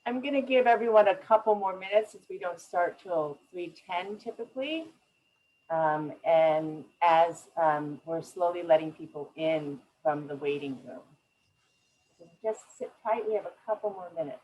I'm going to give everyone a couple more minutes since we don't start till 3:10 typically. And as we're slowly letting people in from the waiting room. So just sit tight, we have a couple more minutes.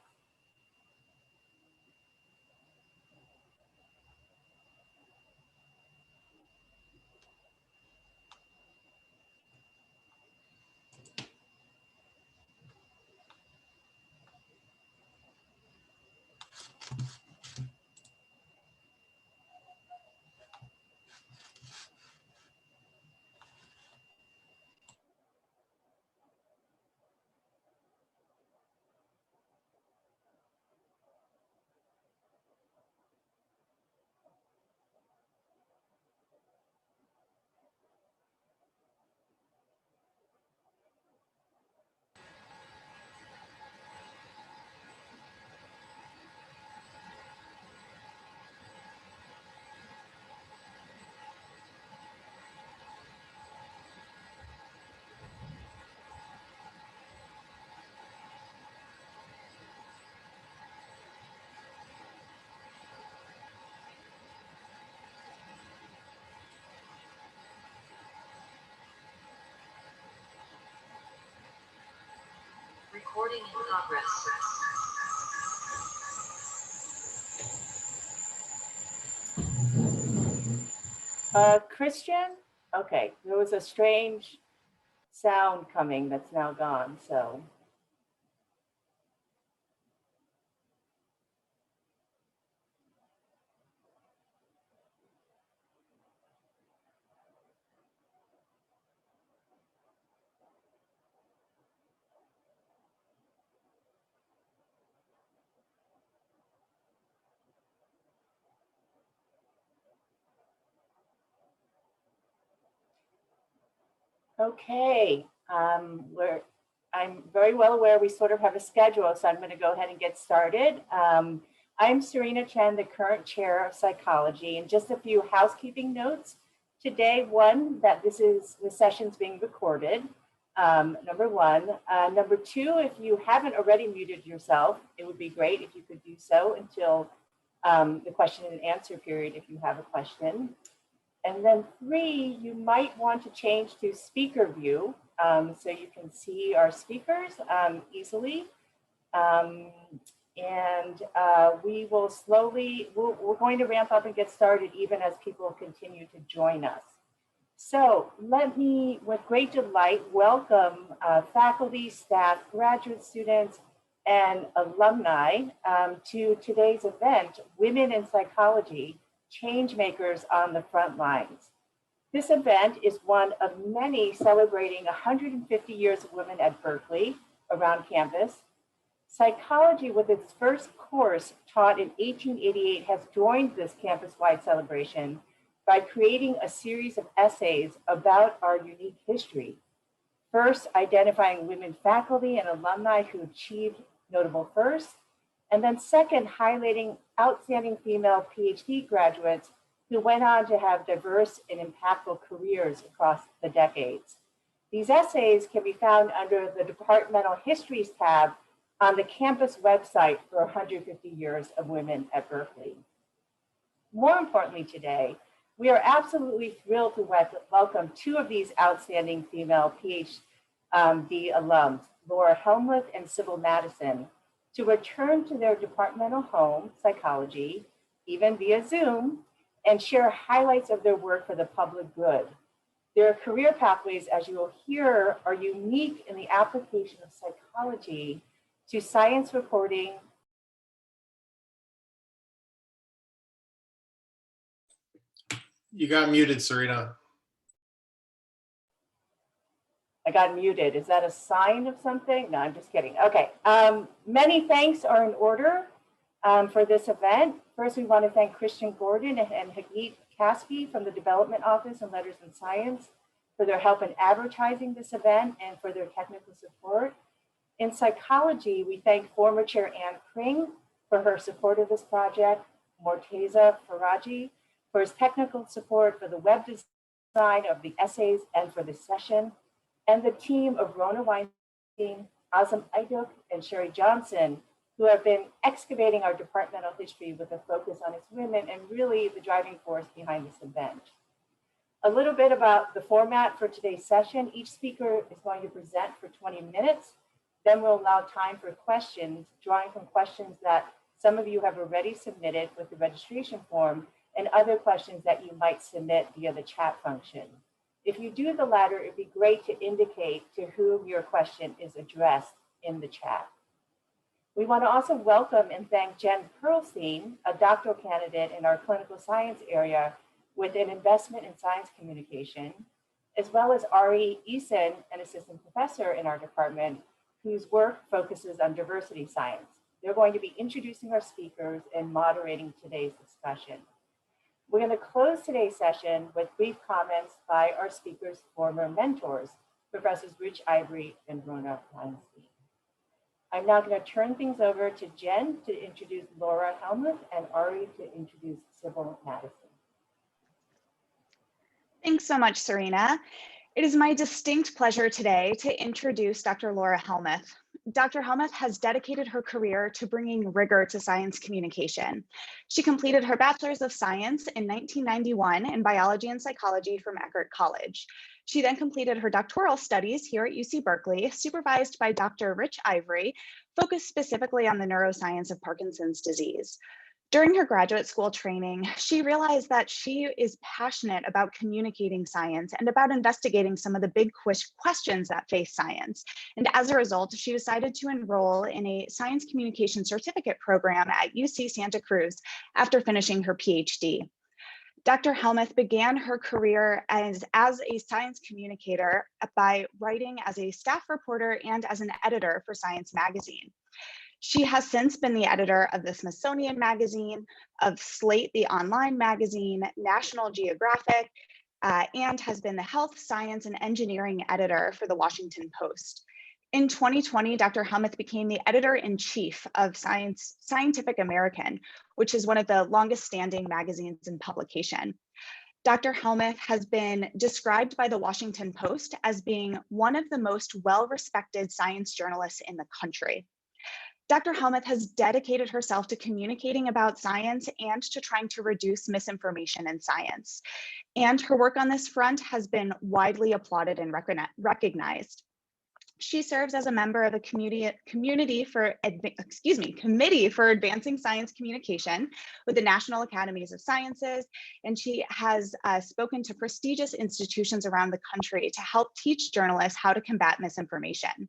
Recording in progress. Christian? Okay, there was a strange sound coming that's now gone, so. Okay, I'm very well aware we sort of have a schedule, so I'm going to go ahead and get started. I'm Serena Chen, the current chair of psychology, and just a few housekeeping notes. Today, one, that this session's being recorded, number one. Number two, if you haven't already muted yourself, it would be great if you could do so until the question and answer period if you have a question. And then three, you might want to change to speaker view so you can see our speakers easily. We will slowly, we're going to ramp up and get started even as people continue to join us. So let me, with great delight, welcome faculty, staff, graduate students, and alumni to today's event, Women in Psychology, Change Makers on the Front Lines. This event is one of many celebrating 150 years of women at Berkeley around campus. Psychology, with its first course taught in 1888, has joined this campus-wide celebration by creating a series of essays about our unique history. First, identifying women faculty and alumni who achieved notable firsts, and then second, highlighting outstanding female PhD graduates who went on to have diverse and impactful careers across the decades. These essays can be found under the Departmental Histories tab on the campus website for 150 years of women at Berkeley. More importantly today, we are absolutely thrilled to welcome two of these outstanding female PhD alums, Laura Hellmuth and Madison, to return to their departmental home, psychology, even via Zoom, and share highlights of their work for the public good. Their career pathways, as you will hear, are unique in the application of psychology to science reporting. You got muted, Serena. I got muted. Is that a sign of something? No, I'm just kidding. Okay. Many thanks are in order for this event. First, we want to thank Christian Gordon and Hagit Kaspi from the Development Office in Letters and Science for their help in advertising this event and for their technical support. In psychology, we thank former Chair Anne Kring for her support of this project, Morteza Faraji for his technical support for the web design of the essays and for this session, and the team of Rona Weinstein, Azam Ayduk, and Sherry Johnson, who have been excavating our departmental history with a focus on its women and really the driving force behind this event. A little bit about the format for today's session. Each speaker is going to present for 20 minutes. Then we'll allow time for questions, drawing from questions that some of you have already submitted with the registration form and other questions that you might submit via the chat function. If you do the latter, it'd be great to indicate to whom your question is addressed in the chat. We want to also welcome and thank Jen Perlstein, a doctoral candidate in our clinical science area with an investment in science communication, as well as Ari Eason, an assistant professor in our department, whose work focuses on diversity science. They're going to be introducing our speakers and moderating today's discussion. We're going to close today's session with brief comments by our speakers' former mentors, Professors Rich Ivory and Rona Weinstein. I'm now going to turn things over to Jen to introduce Laura Hellmuth and Ari to introduce Sybil Madison. Thanks so much, Serena. It is my distinct pleasure today to introduce Dr. Laura Hellmuth. Dr. Helmuth has dedicated her career to bringing rigor to science communication. She completed her Bachelor's of Science in 1991 in Biology and Psychology from Eckerd College. She then completed her doctoral studies here at UC Berkeley, supervised by Dr. Rich Ivory, focused specifically on the neuroscience of Parkinson's disease. During her graduate school training, she realized that she is passionate about communicating science and about investigating some of the big questions that face science. And as a result, she decided to enroll in a science communication certificate program at UC Santa Cruz after finishing her PhD. Dr. Helmuth began her career as a science communicator by writing as a staff reporter and as an editor for Science magazine. She has since been the editor of the Smithsonian Magazine, of Slate, the online magazine, National Geographic, and has been the health, science, and engineering editor for the Washington Post. In 2020, Dr. Helmuth became the editor-in-chief of Scientific American, which is one of the longest standing magazines in publication. Dr. Helmuth has been described by the Washington Post as being one of the most well-respected science journalists in the country. Dr. Helmuth has dedicated herself to communicating about science and to trying to reduce misinformation in science. And her work on this front has been widely applauded and recognized. She serves as a member of a Committee for Advancing Science Communication with the National Academies of Sciences, and she has spoken to prestigious institutions around the country to help teach journalists how to combat misinformation.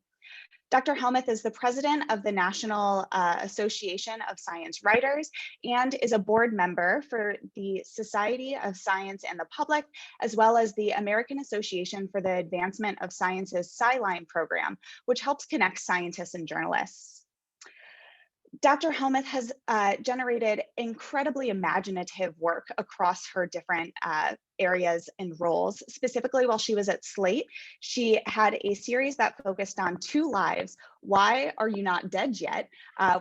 Dr. Helmuth is the president of the National Association of Science Writers and is a board member for the Society of Science and the Public, as well as the American Association for the Advancement of Science's SciLine program, which helps connect scientists and journalists. Dr. Helmuth has generated incredibly imaginative work across her different areas and roles. Specifically, while she was at Slate, she had a series that focused on 2 lives, Why Are You Not Dead Yet?,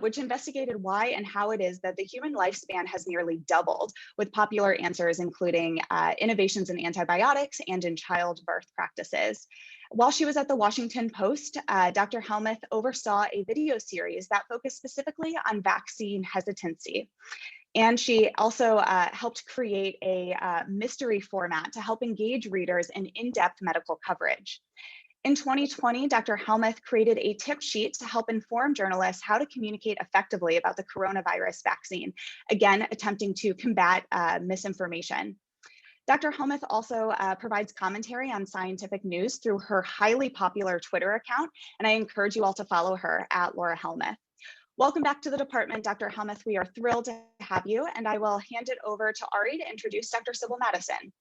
which investigated why and how it is that the human lifespan has nearly doubled, with popular answers including innovations in antibiotics and in childbirth practices. While she was at the Washington Post, Dr. Helmuth oversaw a video series that focused specifically on vaccine hesitancy. And she also helped create a mystery format to help engage readers in in-depth medical coverage. In 2020, Dr. Helmuth created a tip sheet to help inform journalists how to communicate effectively about the coronavirus vaccine, again, attempting to combat misinformation. Dr. Helmuth also provides commentary on scientific news through her highly popular Twitter account, and I encourage you all to follow her at Laura Hellmuth. Welcome back to the department, Dr. Helmuth. We are thrilled to have you, and I will hand it over to Ari to introduce Dr. Sybil Madison.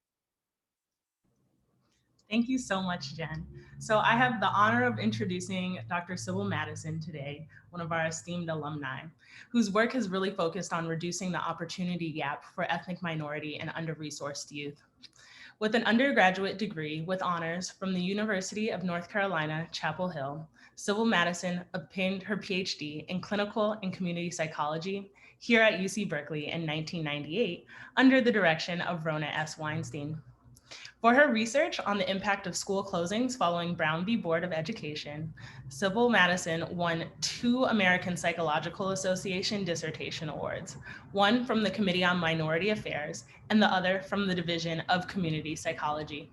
Thank you so much, Jen. So I have the honor of introducing Dr. Sybil Madison today, one of our esteemed alumni, whose work has really focused on reducing the opportunity gap for ethnic minority and under-resourced youth. With an undergraduate degree with honors from the University of North Carolina, Chapel Hill, Sybil Madison obtained her PhD in clinical and community psychology here at UC Berkeley in 1998 under the direction of Rona S. Weinstein. For her research on the impact of school closings following Brown v. Board of Education, Sybil Madison won 2 American Psychological Association dissertation awards, one from the Committee on Minority Affairs and the other from the Division of Community Psychology.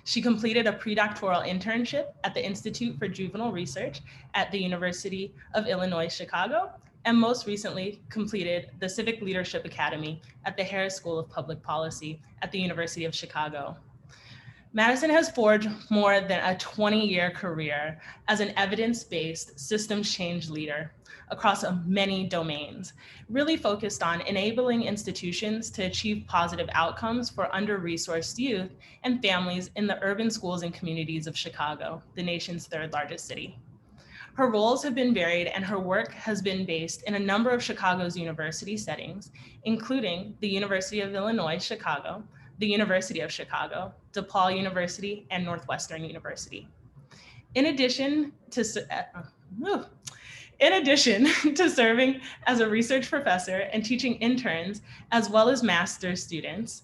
She completed a predoctoral internship at the Institute for Juvenile Research at the University of Illinois, Chicago, and most recently completed the Civic Leadership Academy at the Harris School of Public Policy at the University of Chicago. Madison has forged more than a 20-year career as an evidence-based systems change leader across many domains, really focused on enabling institutions to achieve positive outcomes for under-resourced youth and families in the urban schools and communities of Chicago, the nation's 3rd largest city. Her roles have been varied and her work has been based in a number of Chicago's university settings, including the University of Illinois, Chicago, the University of Chicago, DePaul University, and Northwestern University. In addition to serving as a research professor and teaching interns, as well as master's students,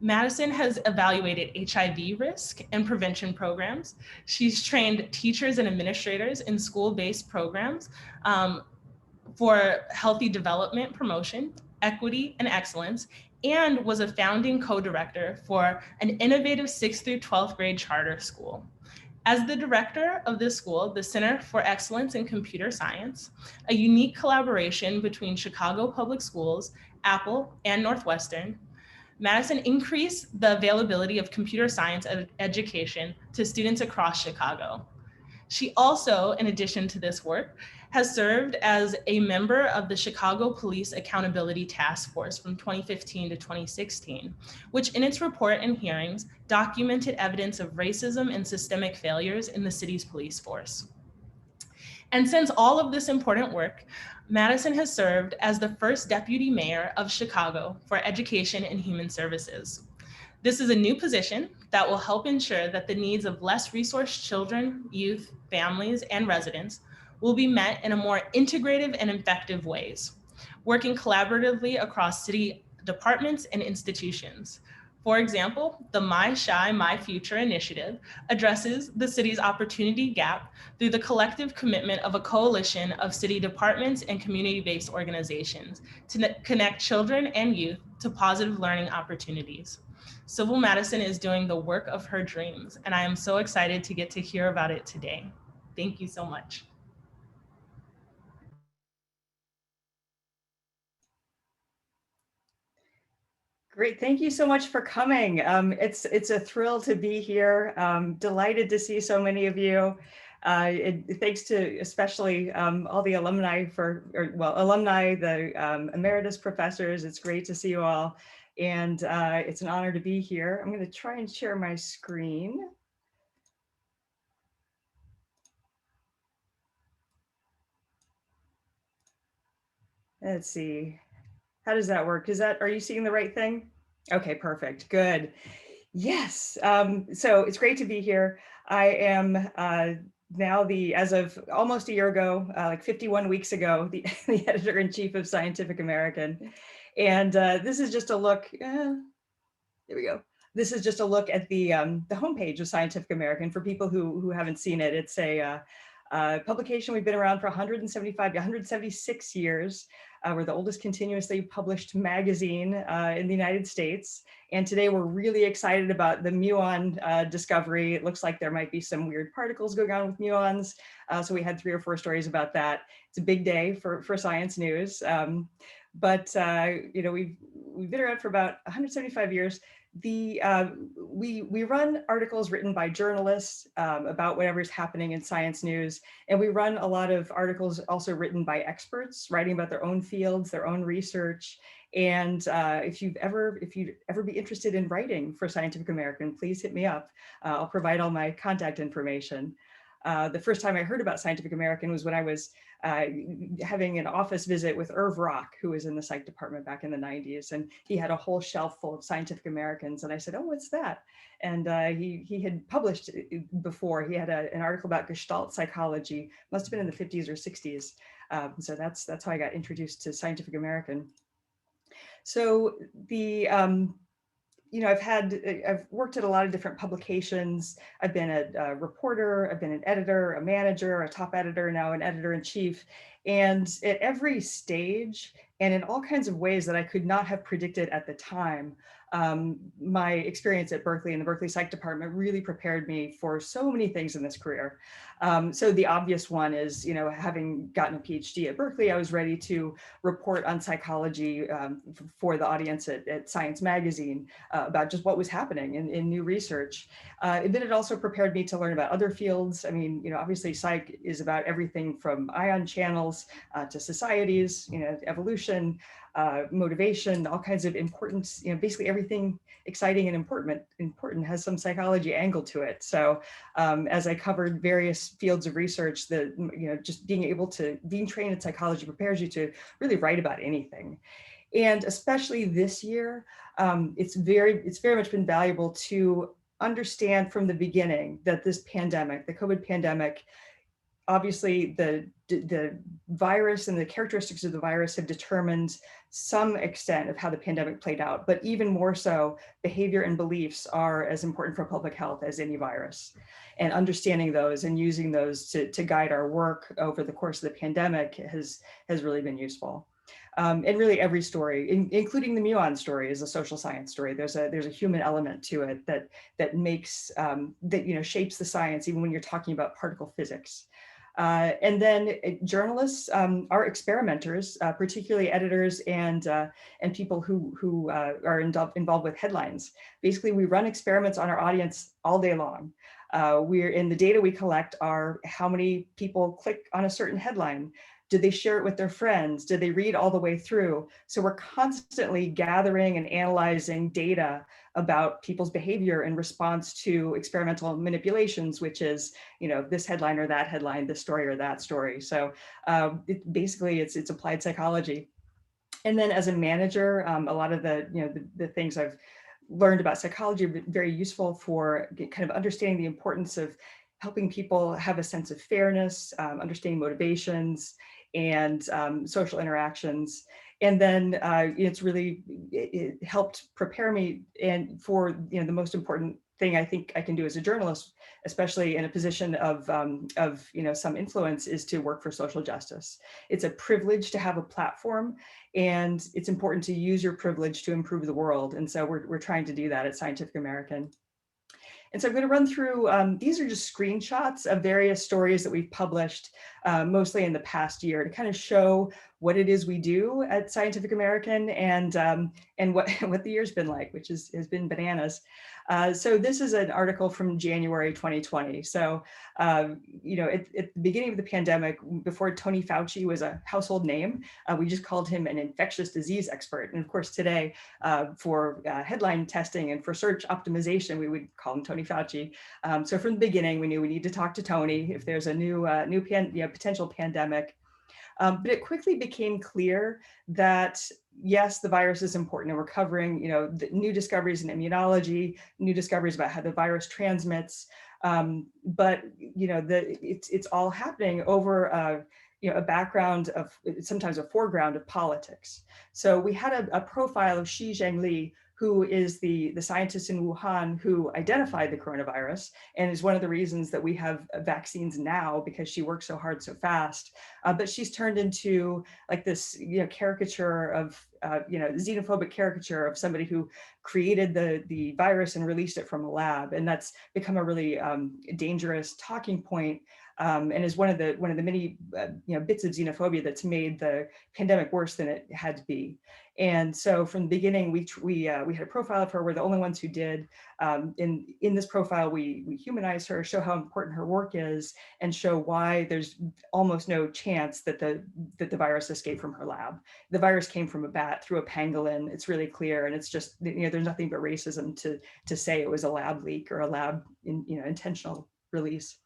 Madison has evaluated HIV risk and prevention programs. She's trained teachers and administrators in school-based programs for healthy development promotion, equity, and excellence, and was a founding co-director for an innovative 6th through 12th grade charter school. As the director of this school, the Center for Excellence in Computer Science, a unique collaboration between Chicago Public Schools, Apple, and Northwestern, Madison increased the availability of computer science education to students across Chicago. She also, in addition to this work, has served as a member of the Chicago Police Accountability Task Force from 2015 to 2016, which in its report and hearings documented evidence of racism and systemic failures in the city's police force. And since all of this important work, Madison has served as the first deputy mayor of Chicago for Education and Human Services. This is a new position that will help ensure that the needs of less resourced children, youth, families, and residents will be met in a more integrative and effective ways, working collaboratively across city departments and institutions. For example, the My Shy, My Future initiative addresses the city's opportunity gap through the collective commitment of a coalition of city departments and community-based organizations to connect children and youth to positive learning opportunities. Sybil Madison is doing the work of her dreams, and I am so excited to get to hear about it today. Thank you so much. Great, thank you so much for coming. It's a thrill to be here. Delighted to see so many of you. Thanks to especially all the alumni alumni, the emeritus professors. It's great to see you all. And it's an honor to be here. I'm going to try and share my screen. Let's see. How does that work? Are you seeing the right thing? Okay, perfect. Good. Yes. So it's great to be here. I am now as of almost a year ago, like 51 weeks ago, the editor-in-chief of Scientific American. And this is just a look. There we go. This is just a look at the homepage of Scientific American for people who haven't seen it. It's a publication we've been around for 176 years. We're the oldest continuously published magazine in the United States. And today we're really excited about the muon discovery. It looks like there might be some weird particles going on with muons. So we had 3 or 4 stories about that. It's a big day for science news. But you know, we've been around for about 175 years. We run articles written by journalists about whatever's happening in science news, and we run a lot of articles also written by experts writing about their own fields, their own research. And if you'd ever be interested in writing for Scientific American, please hit me up. I'll provide all my contact information. The first time I heard about Scientific American was when I was having an office visit with Irv Rock, who was in the psych department back in the 90s. And he had a whole shelf full of Scientific Americans. And I said, oh, what's that? And he had published before. He had an article about Gestalt psychology, must have been in the 50s or 60s. So that's how I got introduced to Scientific American. So I've worked at a lot of different publications. I've been a reporter, I've been an editor, a manager, a top editor, now an editor-in-chief. And at every stage and in all kinds of ways that I could not have predicted at the time, my experience at Berkeley and the Berkeley Psych Department really prepared me for so many things in this career. So the obvious one is, having gotten a PhD at Berkeley, I was ready to report on psychology for the audience at Science Magazine about just what was happening in new research. Then it also prepared me to learn about other fields. I mean, obviously psych is about everything from ion channels to societies, evolution, motivation, all kinds of important, basically everything exciting and important has some psychology angle to it. So as I covered various fields of research, just being trained in psychology prepares you to really write about anything. And especially this year, it's very much been valuable to understand from the beginning that this pandemic, the COVID pandemic, obviously the virus and the characteristics of the virus have determined some extent of how the pandemic played out, but even more so, behavior and beliefs are as important for public health as any virus. And understanding those and using those to guide our work over the course of the pandemic has really been useful. And really every story, including the muon story, is a social science story. There's a human element to it that makes, shapes the science, even when you're talking about particle physics. And then journalists are experimenters, particularly editors and people who are involved with headlines. Basically, we run experiments on our audience all day long. The data we collect are how many people click on a certain headline. Did they share it with their friends? Did they read all the way through? So we're constantly gathering and analyzing data about people's behavior in response to experimental manipulations, which is, this headline or that headline, this story or that story. So basically it's applied psychology. And then as a manager, a lot of the things I've learned about psychology are very useful for kind of understanding the importance of helping people have a sense of fairness, understanding motivations and social interactions. And then it helped prepare me and for the most important thing I think I can do as a journalist, especially in a position of some influence, is to work for social justice. It's a privilege to have a platform, and it's important to use your privilege to improve the world. And so we're trying to do that at Scientific American. And so I'm going to run through, these are just screenshots of various stories that we've published, mostly in the past year, to kind of show what it is we do at Scientific American and what the year's been like, which has been bananas. So this is an article from January 2020. So, at the beginning of the pandemic, before Tony Fauci was a household name, we just called him an infectious disease expert. And of course, today, for headline testing and for search optimization, we would call him Tony Fauci. So from the beginning, we knew we need to talk to Tony if there's a new potential pandemic. But it quickly became clear that, yes, the virus is important, and we're covering, the new discoveries in immunology, new discoveries about how the virus transmits. But it's all happening over a background of, sometimes a foreground of politics. So we had a profile of Xi Zhengli, who is the scientist in Wuhan who identified the coronavirus, and is one of the reasons that we have vaccines now, because she worked so hard so fast. But she's turned into like this caricature of xenophobic caricature of somebody who created the virus and released it from a lab, and that's become a really dangerous talking point. And is one of the many bits of xenophobia that's made the pandemic worse than it had to be. And so from the beginning, we had a profile of her. We're the only ones who did. In this profile, we humanize her, show how important her work is, and show why there's almost no chance that the virus escaped from her lab. The virus came from a bat through a pangolin. It's really clear, and it's just there's nothing but racism to say it was a lab leak or a lab intentional release.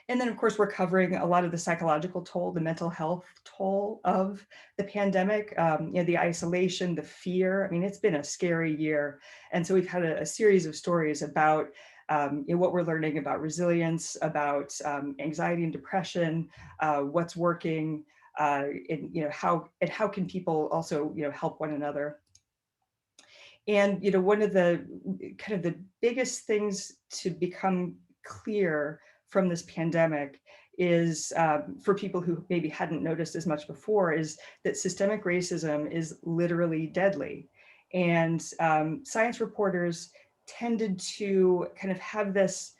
And then, of course, we're covering a lot of the psychological toll, the mental health toll of the pandemic, the isolation, the fear. I mean, it's been a scary year. And so we've had a series of stories about what we're learning about resilience, about anxiety and depression, what's working, and how can people also help one another. And, one of the kind of the biggest things to become clear from this pandemic is, for people who maybe hadn't noticed as much before, is that systemic racism is literally deadly. And science reporters tended to kind of have this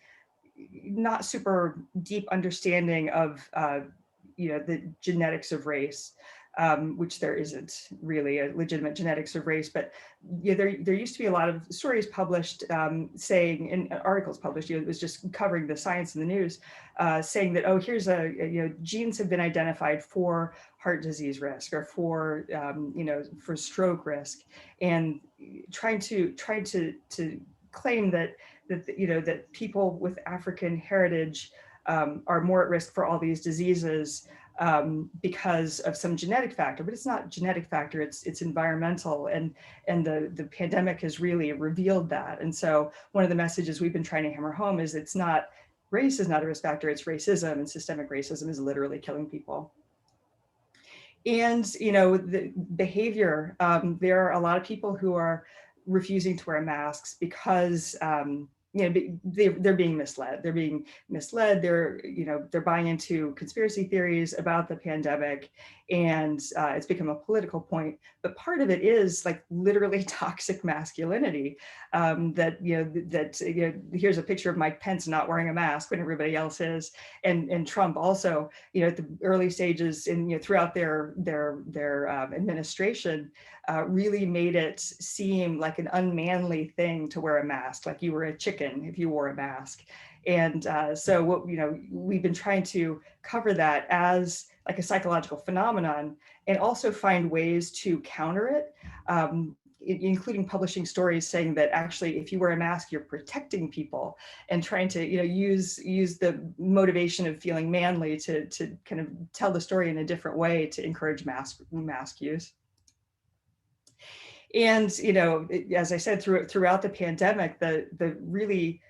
not super deep understanding of the genetics of race, which there isn't really a legitimate genetics of race, but there used to be a lot of stories published saying, in articles published, it was just covering the science in the news, saying that, oh, here's genes have been identified for heart disease risk or for for stroke risk, and trying to claim that people with African heritage are more at risk for all these diseases because of some genetic factor, but it's not genetic factor, it's environmental, and the pandemic has really revealed that. And so one of the messages we've been trying to hammer home is race is not a risk factor, it's racism, and systemic racism is literally killing people. And the behavior, there are a lot of people who are refusing to wear masks because they're being misled. They're buying into conspiracy theories about the pandemic, and it's become a political point. But part of it is like literally toxic masculinity. Here's a picture of Mike Pence not wearing a mask when everybody else is, and Trump also, at the early stages and throughout their administration, really made it seem like an unmanly thing to wear a mask, like you were a chicken if you wore a mask. And so what we've been trying to cover that as like a psychological phenomenon, and also find ways to counter it, including publishing stories saying that actually if you wear a mask you're protecting people, and trying to use the motivation of feeling manly to kind of tell the story in a different way to encourage mask use. And as I said, throughout the pandemic, the really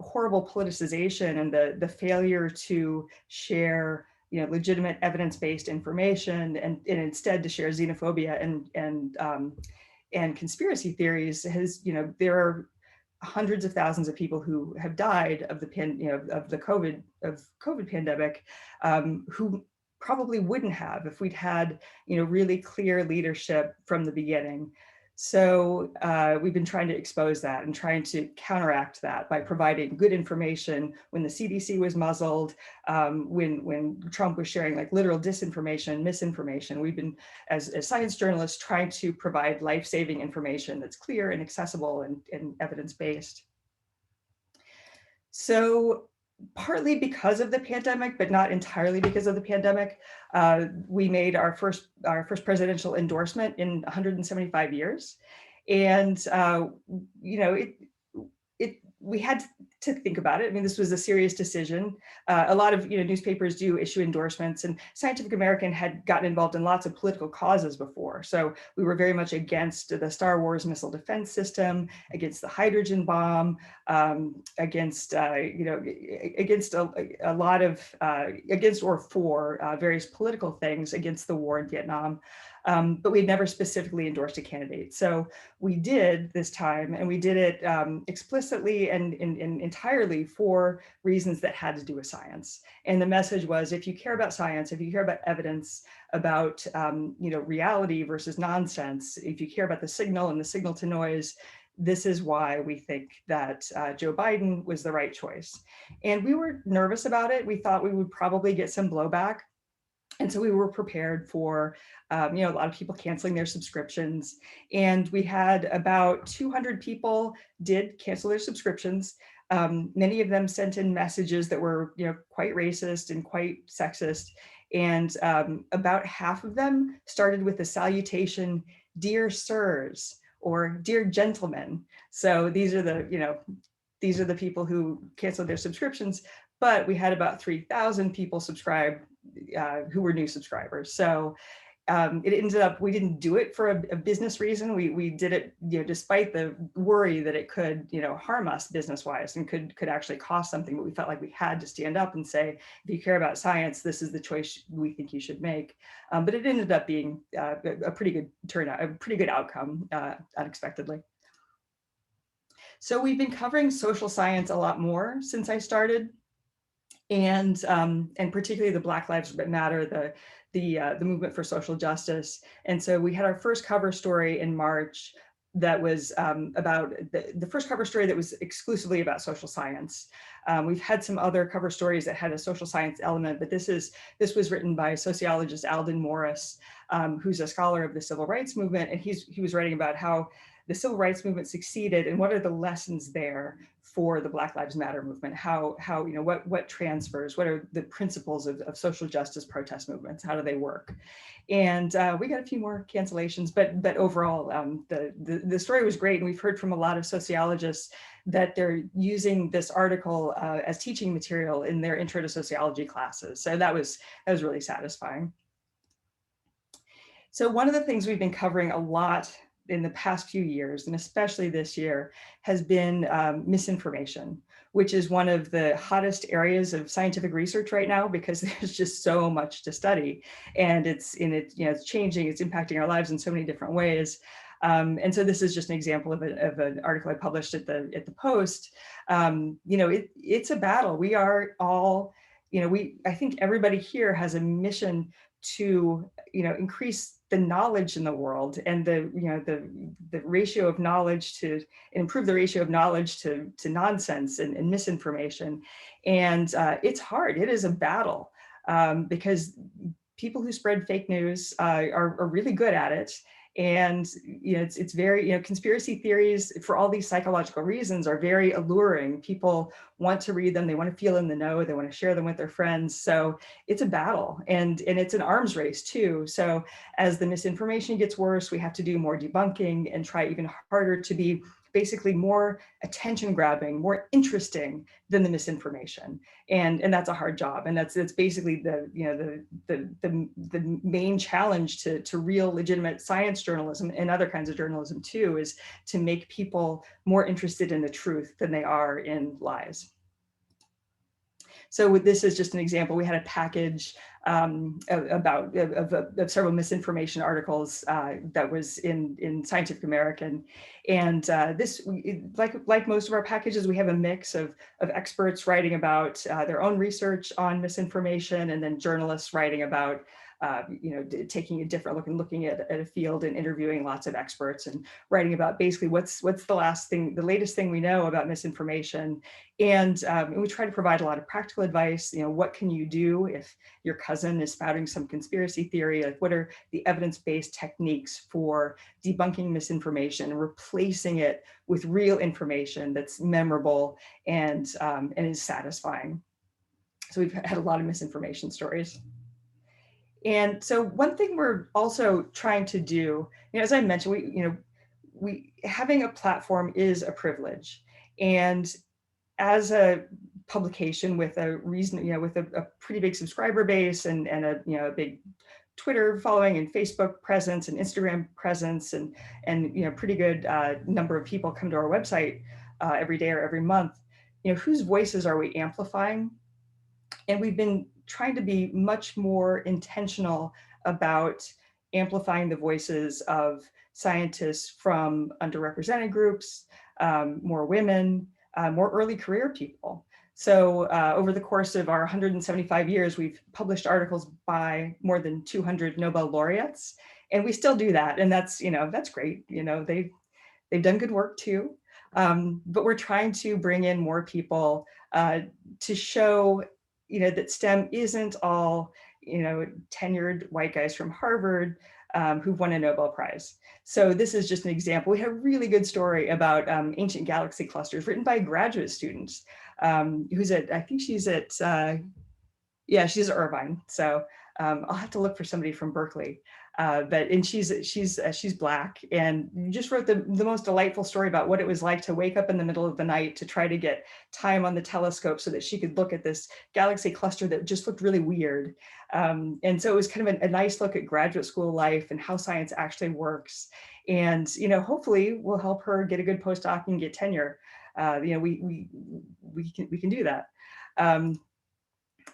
horrible politicization and the failure to share legitimate evidence-based information, and instead to share xenophobia and conspiracy theories has, there are hundreds of thousands of people who have died of the COVID pandemic, who probably wouldn't have if we'd had really clear leadership from the beginning. So we've been trying to expose that and trying to counteract that by providing good information when the CDC was muzzled, when Trump was sharing like literal disinformation, misinformation. We've been, as science journalists, trying to provide life-saving information that's clear and accessible and evidence-based. So partly because of the pandemic, but not entirely because of the pandemic, we made our first presidential endorsement in 175 years, and we had to think about it. I mean, this was a serious decision. A lot of newspapers do issue endorsements, and Scientific American had gotten involved in lots of political causes before. So we were very much against the Star Wars missile defense system, against the hydrogen bomb, against against a lot of against or for various political things, against the war in Vietnam. But we'd never specifically endorsed a candidate. So we did this time, and we did it explicitly and entirely for reasons that had to do with science. And the message was, if you care about science, if you care about evidence, about reality versus nonsense, if you care about the signal and the signal to noise, this is why we think that Joe Biden was the right choice. And we were nervous about it. We thought we would probably get some blowback. And so we were prepared for, a lot of people canceling their subscriptions. And we had about 200 people did cancel their subscriptions. Many of them sent in messages that were, quite racist and quite sexist. And about half of them started with the salutation, "Dear sirs," or "Dear gentlemen." So these are the people who canceled their subscriptions. But we had about 3,000 people subscribe who were new subscribers. So it ended up, we didn't do it for a business reason. We did it, despite the worry that it could, harm us business-wise and could actually cost something. But we felt like we had to stand up and say, if you care about science, this is the choice we think you should make. But it ended up being a pretty good turnout, a pretty good outcome, unexpectedly. So we've been covering social science a lot more since I started, and particularly the Black Lives Matter, the movement for social justice. And so we had our first cover story in March that was about the first cover story that was exclusively about social science. We've had some other cover stories that had a social science element, but this was written by sociologist Alden Morris, who's a scholar of the civil rights movement, and he was writing about how the civil rights movement succeeded and what are the lessons there for the Black Lives Matter movement, how what transfers, what are the principles of social justice protest movements, how do they work? And we got a few more cancellations, but overall, the story was great. And we've heard from a lot of sociologists that they're using this article as teaching material in their intro to sociology classes. So that was really satisfying. So one of the things we've been covering a lot in the past few years, and especially this year, has been misinformation, which is one of the hottest areas of scientific research right now because there's just so much to study, and it's changing, it's impacting our lives in so many different ways. And so this is just an example of an article I published at the Post. It's a battle. We are all, I think everybody here has a mission to increase the knowledge in the world and the ratio of knowledge to improve the ratio of knowledge to nonsense and misinformation. And it's hard. It is a battle because people who spread fake news are really good at it. And it's very, conspiracy theories for all these psychological reasons are very alluring. People want to read them, they want to feel in the know, they want to share them with their friends. So it's a battle, and it's an arms race too. So as the misinformation gets worse, we have to do more debunking and try even harder to be basically more attention grabbing, more interesting than the misinformation. And that's a hard job. And that's basically the main challenge to real legitimate science journalism and other kinds of journalism too, is to make people more interested in the truth than they are in lies. So this is just an example. We had a package of several misinformation articles that was in Scientific American. And this, like most of our packages, we have a mix of experts writing about their own research on misinformation, and then journalists writing about taking a different look and looking at a field and interviewing lots of experts and writing about basically what's the latest thing we know about misinformation. And we try to provide a lot of practical advice. What can you do if your cousin is spouting some conspiracy theory? Like, what are the evidence-based techniques for debunking misinformation and replacing it with real information that's memorable and is satisfying? So we've had a lot of misinformation stories. And so one thing we're also trying to do, as I mentioned, we having a platform is a privilege. And as a publication with a reason, with a pretty big subscriber base and a big Twitter following and Facebook presence and Instagram presence and pretty good number of people come to our website every day or every month, whose voices are we amplifying? And we've been trying to be much more intentional about amplifying the voices of scientists from underrepresented groups, more women, more early career people. So over the course of our 175 years, we've published articles by more than 200 Nobel laureates, and we still do that. And that's great. They've done good work too. But we're trying to bring in more people to show that STEM isn't all, tenured white guys from Harvard who've won a Nobel Prize. So this is just an example. We had a really good story about ancient galaxy clusters written by graduate students who's I think she's at, she's at Irvine. So I'll have to look for somebody from Berkeley. And she's Black, and just wrote the most delightful story about what it was like to wake up in the middle of the night to try to get time on the telescope so that she could look at this galaxy cluster that just looked really weird. And so it was kind of a nice look at graduate school life and how science actually works. And hopefully we'll help her get a good postdoc and get tenure. We can do that.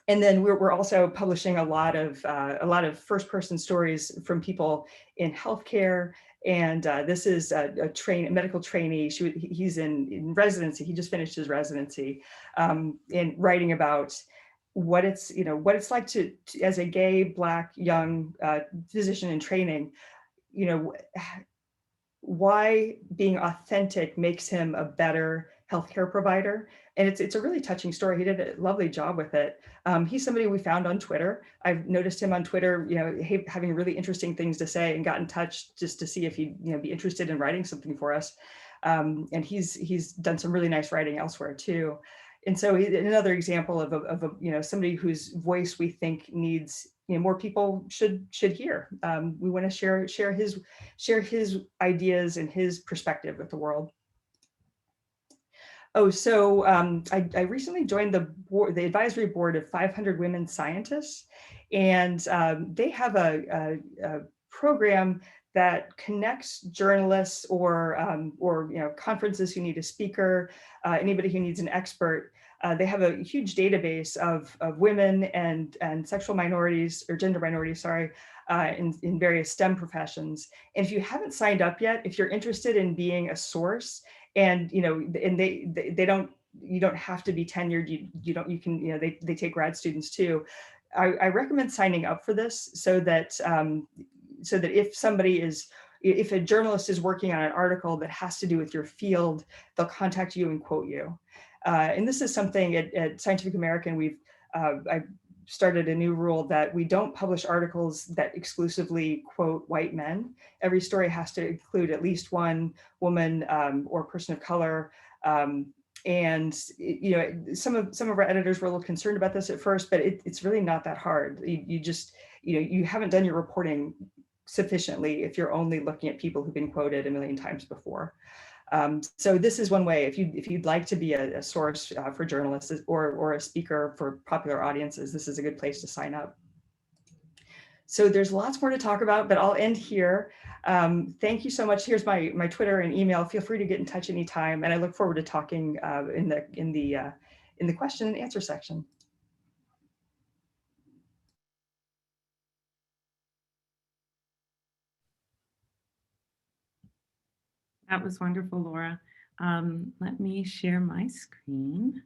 And then we're also publishing a lot of first-person stories from people in healthcare And this is a medical trainee. He's in residency. He just finished his residency, in writing about what it's like to as a gay Black young physician in training, why being authentic makes him a better healthcare provider. And it's a really touching story. He did a lovely job with it. He's somebody we found on Twitter. I've noticed him on Twitter, having really interesting things to say, and got in touch just to see if he'd be interested in writing something for us. And he's done some really nice writing elsewhere too. And so another example of somebody whose voice we think needs more people should hear. We want to share his ideas and his perspective with the world. Oh, so I recently joined the advisory board of 500 women scientists, and they have a program that connects journalists or conferences who need a speaker, anybody who needs an expert. They have a huge database of women and sexual minorities or gender minorities, sorry, in various STEM professions. And if you haven't signed up yet, if you're interested in being a source, and they don't, you don't have to be tenured. You can they take grad students too. I recommend signing up for this so that if a journalist is working on an article that has to do with your field, they'll contact you and quote you. And this is something at Scientific American, I started a new rule that we don't publish articles that exclusively quote white men. Every story has to include at least one woman or person of color. And some of our editors were a little concerned about this at first, but it's really not that hard. You haven't done your reporting sufficiently if you're only looking at people who've been quoted a million times before. So this is one way, if you'd like to be a source for journalists or a speaker for popular audiences, this is a good place to sign up. So there's lots more to talk about, but I'll end here. Thank you so much. Here's my Twitter and email. Feel free to get in touch anytime, and I look forward to talking in the question and answer section. That was wonderful, Laura. Let me share my screen.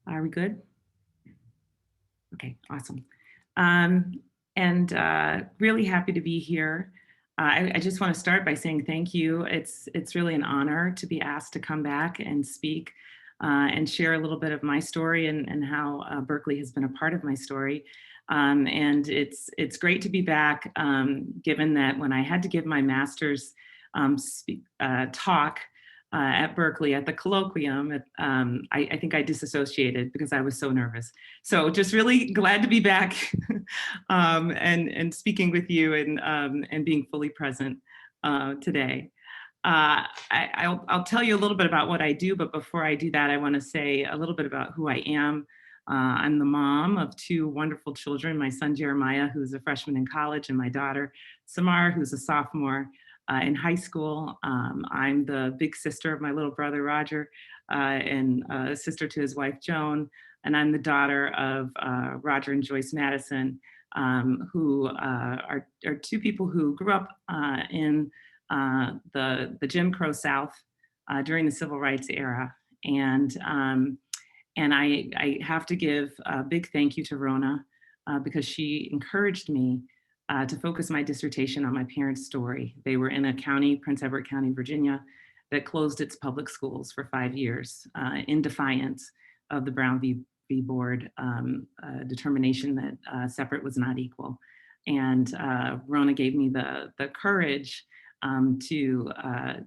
Are we good? Okay, awesome. Really happy to be here. I just want to start by saying thank you. It's really an honor to be asked to come back and speak and share a little bit of my story and how Berkeley has been a part of my story. And it's great to be back, given that when I had to give my master's talk at Berkeley at the colloquium, I think I disassociated because I was so nervous. So just really glad to be back and speaking with you and being fully present today. I'll tell you a little bit about what I do, but before I do that, I want to say a little bit about who I am. I'm the mom of two wonderful children, my son Jeremiah, who's a freshman in college, and my daughter Samar, who's a sophomore in high school. I'm the big sister of my little brother Roger, and a sister to his wife Joan, and I'm the daughter of Roger and Joyce Madison, who are two people who grew up in the Jim Crow South during the Civil Rights era. And I have to give a big thank you to Rona because she encouraged me to focus my dissertation on my parents' story. They were in a county, Prince Edward County, Virginia, that closed its public schools for 5 years in defiance of the Brown v. Board determination that separate was not equal. And Rona gave me the courage to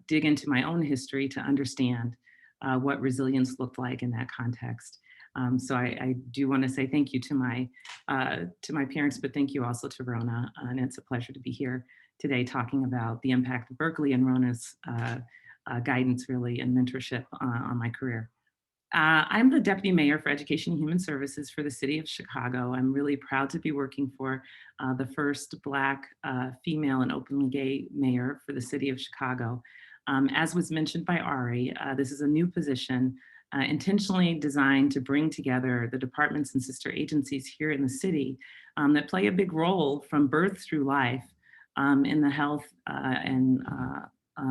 dig into my own history to understand what resilience looked like in that context. So I do want to say thank you to my parents, but thank you also to Rona. And it's a pleasure to be here today talking about the impact of Berkeley and Rona's guidance really and mentorship on my career. I'm the Deputy Mayor for Education and Human Services for the City of Chicago. I'm really proud to be working for the first Black female and openly gay mayor for the City of Chicago. As was mentioned by Ari, this is a new position intentionally designed to bring together the departments and sister agencies here in the city that play a big role from birth through life in the health and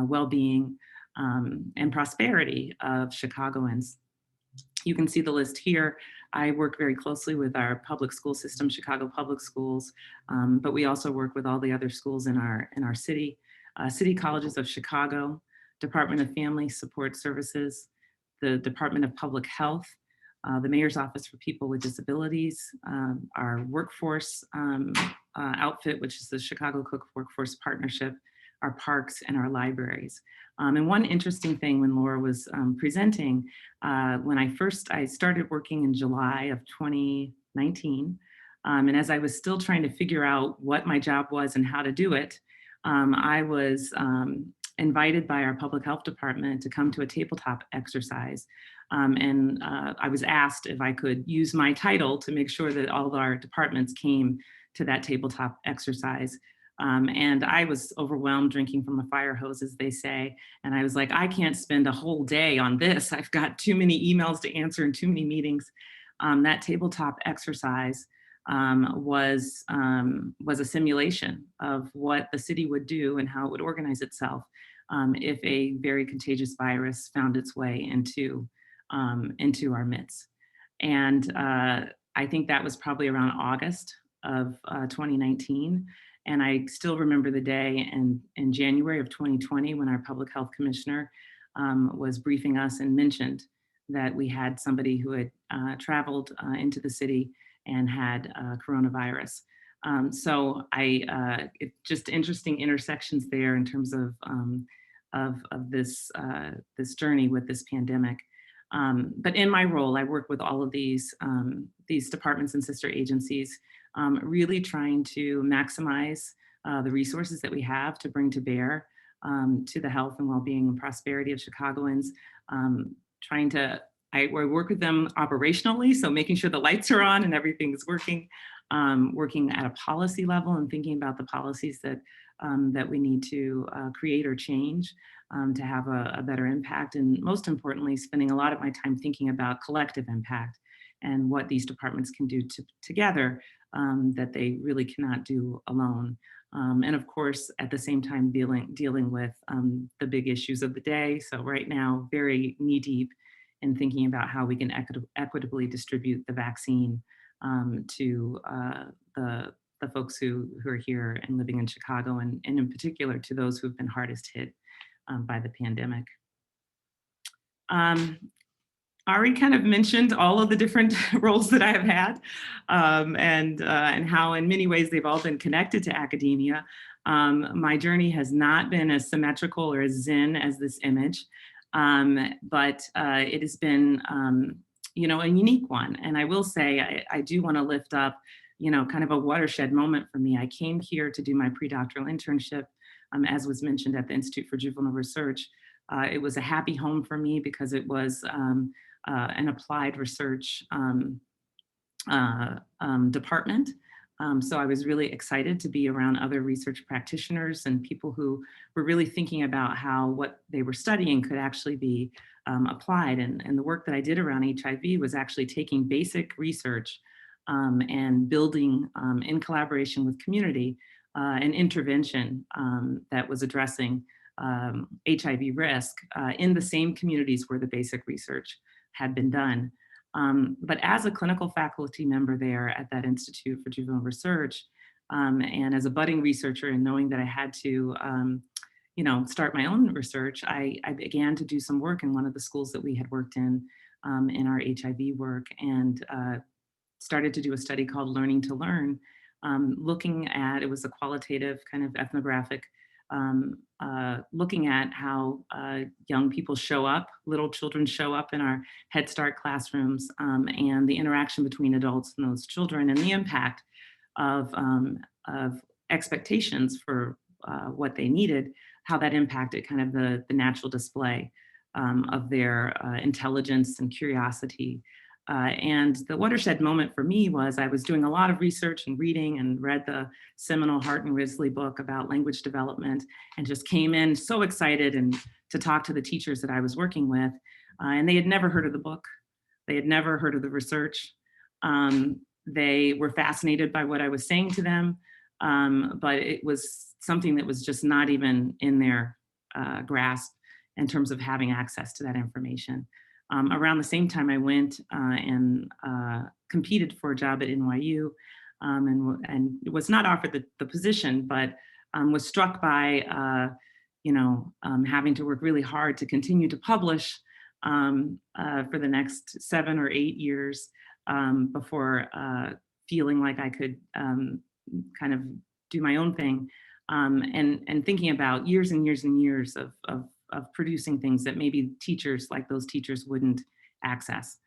well-being and prosperity of Chicagoans. You can see the list here. I work very closely with our public school system, Chicago Public Schools, but we also work with all the other schools in our city, City Colleges of Chicago, Department of Family Support Services, the Department of Public Health, the Mayor's Office for People with Disabilities, our workforce outfit, which is the Chicago Cook Workforce Partnership, our parks, and our libraries. And one interesting thing when Laura was presenting, when I started working in July of 2019, and as I was still trying to figure out what my job was and how to do it, I was invited by our public health department to come to a tabletop exercise. And I was asked if I could use my title to make sure that all of our departments came to that tabletop exercise. And I was overwhelmed, drinking from a fire hose, as they say. And I was like, I can't spend a whole day on this. I've got too many emails to answer and too many meetings. That tabletop exercise was a simulation of what the city would do and how it would organize itself if a very contagious virus found its way into our midst. And I think that was probably around August of 2019. And I still remember the day in January of 2020 when our public health commissioner was briefing us and mentioned that we had somebody who had traveled into the city and had coronavirus. So just interesting intersections there in terms of this journey with this pandemic. But in my role, I work with all of these departments and sister agencies, really trying to maximize the resources that we have to bring to bear to the health and well-being and prosperity of Chicagoans. I work with them operationally, so making sure the lights are on and everything is working, working at a policy level and thinking about the policies that we need to create or change to have a better impact. And most importantly, spending a lot of my time thinking about collective impact and what these departments can do together that they really cannot do alone. And of course, at the same time, dealing with the big issues of the day. So right now, very knee-deep in thinking about how we can equitably distribute the vaccine to the folks who are here and living in Chicago, and in particular to those who've been hardest hit by the pandemic. Ari kind of mentioned all of the different roles that I have had and how in many ways they've all been connected to academia. My journey has not been as symmetrical or as zen as this image, but it has been a unique one. And I will say, I do want to lift up kind of a watershed moment for me. I came here to do my pre-doctoral internship, as was mentioned, at the Institute for Juvenile Research. It was a happy home for me because it was an applied research department. So I was really excited to be around other research practitioners and people who were really thinking about how what they were studying could actually be applied. And the work that I did around HIV was actually taking basic research and building in collaboration with community an intervention that was addressing HIV risk in the same communities where the basic research had been done. But as a clinical faculty member there at that Institute for Juvenile Research, and as a budding researcher and knowing that I had to start my own research, I began to do some work in one of the schools that we had worked in our HIV work, and started to do a study called Learning to Learn, looking at, it was a qualitative kind of ethnographic, looking at how young people show up, little children show up in our Head Start classrooms, and the interaction between adults and those children, and the impact of expectations for what they needed, how that impacted kind of the natural display of their intelligence and curiosity. And the watershed moment for me was I was doing a lot of research and reading and read the seminal Hart and Risley book about language development, and just came in so excited and to talk to the teachers that I was working with. And they had never heard of the book. They had never heard of the research. They were fascinated by what I was saying to them, but it was something that was just not even in their grasp in terms of having access to that information. Around the same time, I went and competed for a job at NYU, and was not offered the position, but was struck by having to work really hard to continue to publish for the next 7 or 8 years before feeling like I could kind of do my own thing, and thinking about years and years and years of producing things that maybe teachers like those teachers wouldn't access.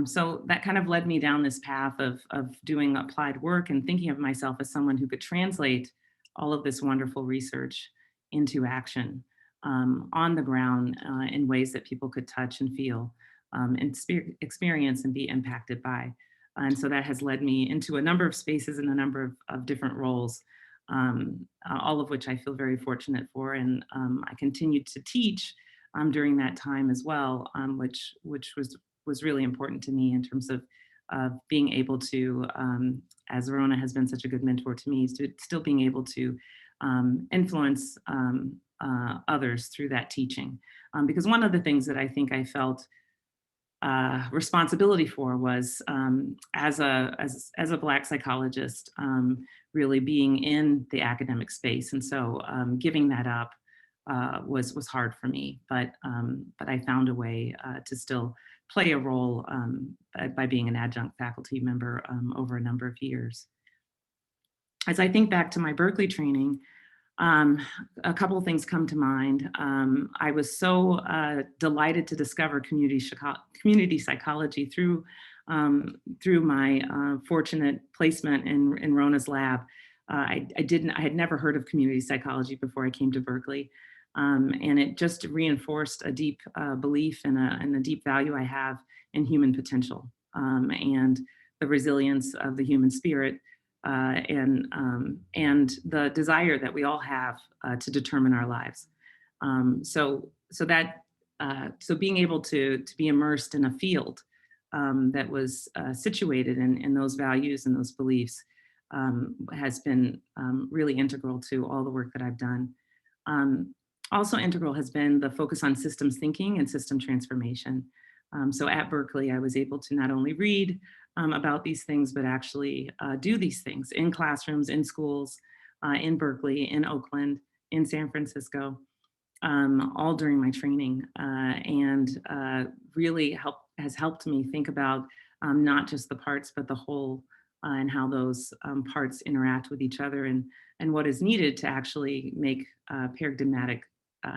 So that kind of led me down this path of doing applied work and thinking of myself as someone who could translate all of this wonderful research into action on the ground in ways that people could touch and feel and experience and be impacted by. And so that has led me into a number of spaces and a number of different roles, all of which I feel very fortunate for. And I continued to teach during that time as well, which was really important to me in terms of being able to, as Verona has been such a good mentor to me, still being able to influence others through that teaching. Because one of the things that I think I felt responsibility for was as a Black psychologist, really being in the academic space, and so giving that up was hard for me. But I found a way to still play a role by being an adjunct faculty member over a number of years. As I think back to my Berkeley training, a couple of things come to mind. I was so delighted to discover community psychology through my fortunate placement in Rona's lab. I had never heard of community psychology before I came to Berkeley, and it just reinforced a deep belief and a deep value I have in human potential and the resilience of the human spirit. And the desire that we all have to determine our lives. So being able to be immersed in a field that was situated in those values and those beliefs has been really integral to all the work that I've done. Also integral has been the focus on systems thinking and system transformation. So at Berkeley, I was able to not only read about these things, but actually do these things in classrooms, in schools, in Berkeley, in Oakland, in San Francisco, all during my training, and really has helped me think about not just the parts, but the whole, and how those parts interact with each other, and what is needed to actually make paradigmatic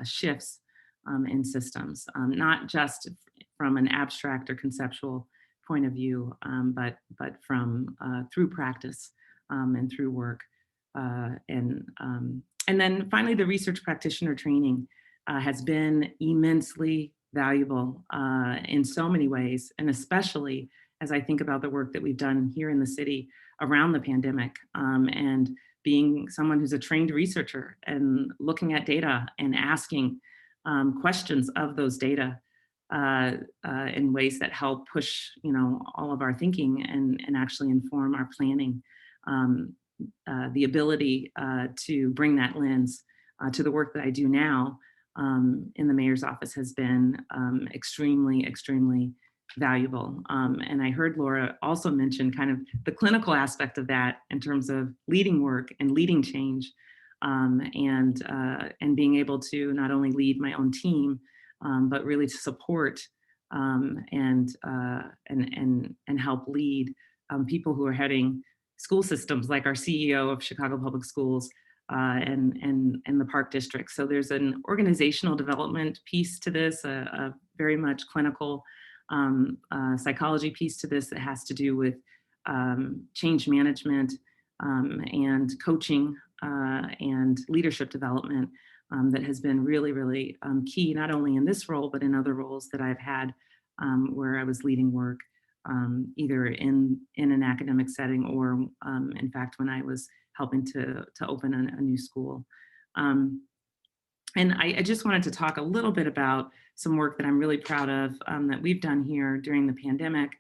shifts in systems, not just from an abstract or conceptual point of view, but from through practice and through work. And then finally, the research practitioner training has been immensely valuable in so many ways, and especially as I think about the work that we've done here in the city around the pandemic, and being someone who's a trained researcher and looking at data and asking questions of those data in ways that help push, all of our thinking and actually inform our planning. The ability to bring that lens to the work that I do now in the mayor's office has been extremely, extremely valuable. And I heard Laura also mention kind of the clinical aspect of that in terms of leading work and leading change, and being able to not only lead my own team, but really to support and help lead people who are heading school systems, like our CEO of Chicago Public Schools and the Park District. So there's an organizational development piece to this, a very much clinical psychology piece to this that has to do with change management and coaching and leadership development that has been really, really key, not only in this role, but in other roles that I've had where I was leading work, either in an academic setting or in fact, when I was helping to open a new school. And I just wanted to talk a little bit about some work that I'm really proud of that we've done here during the pandemic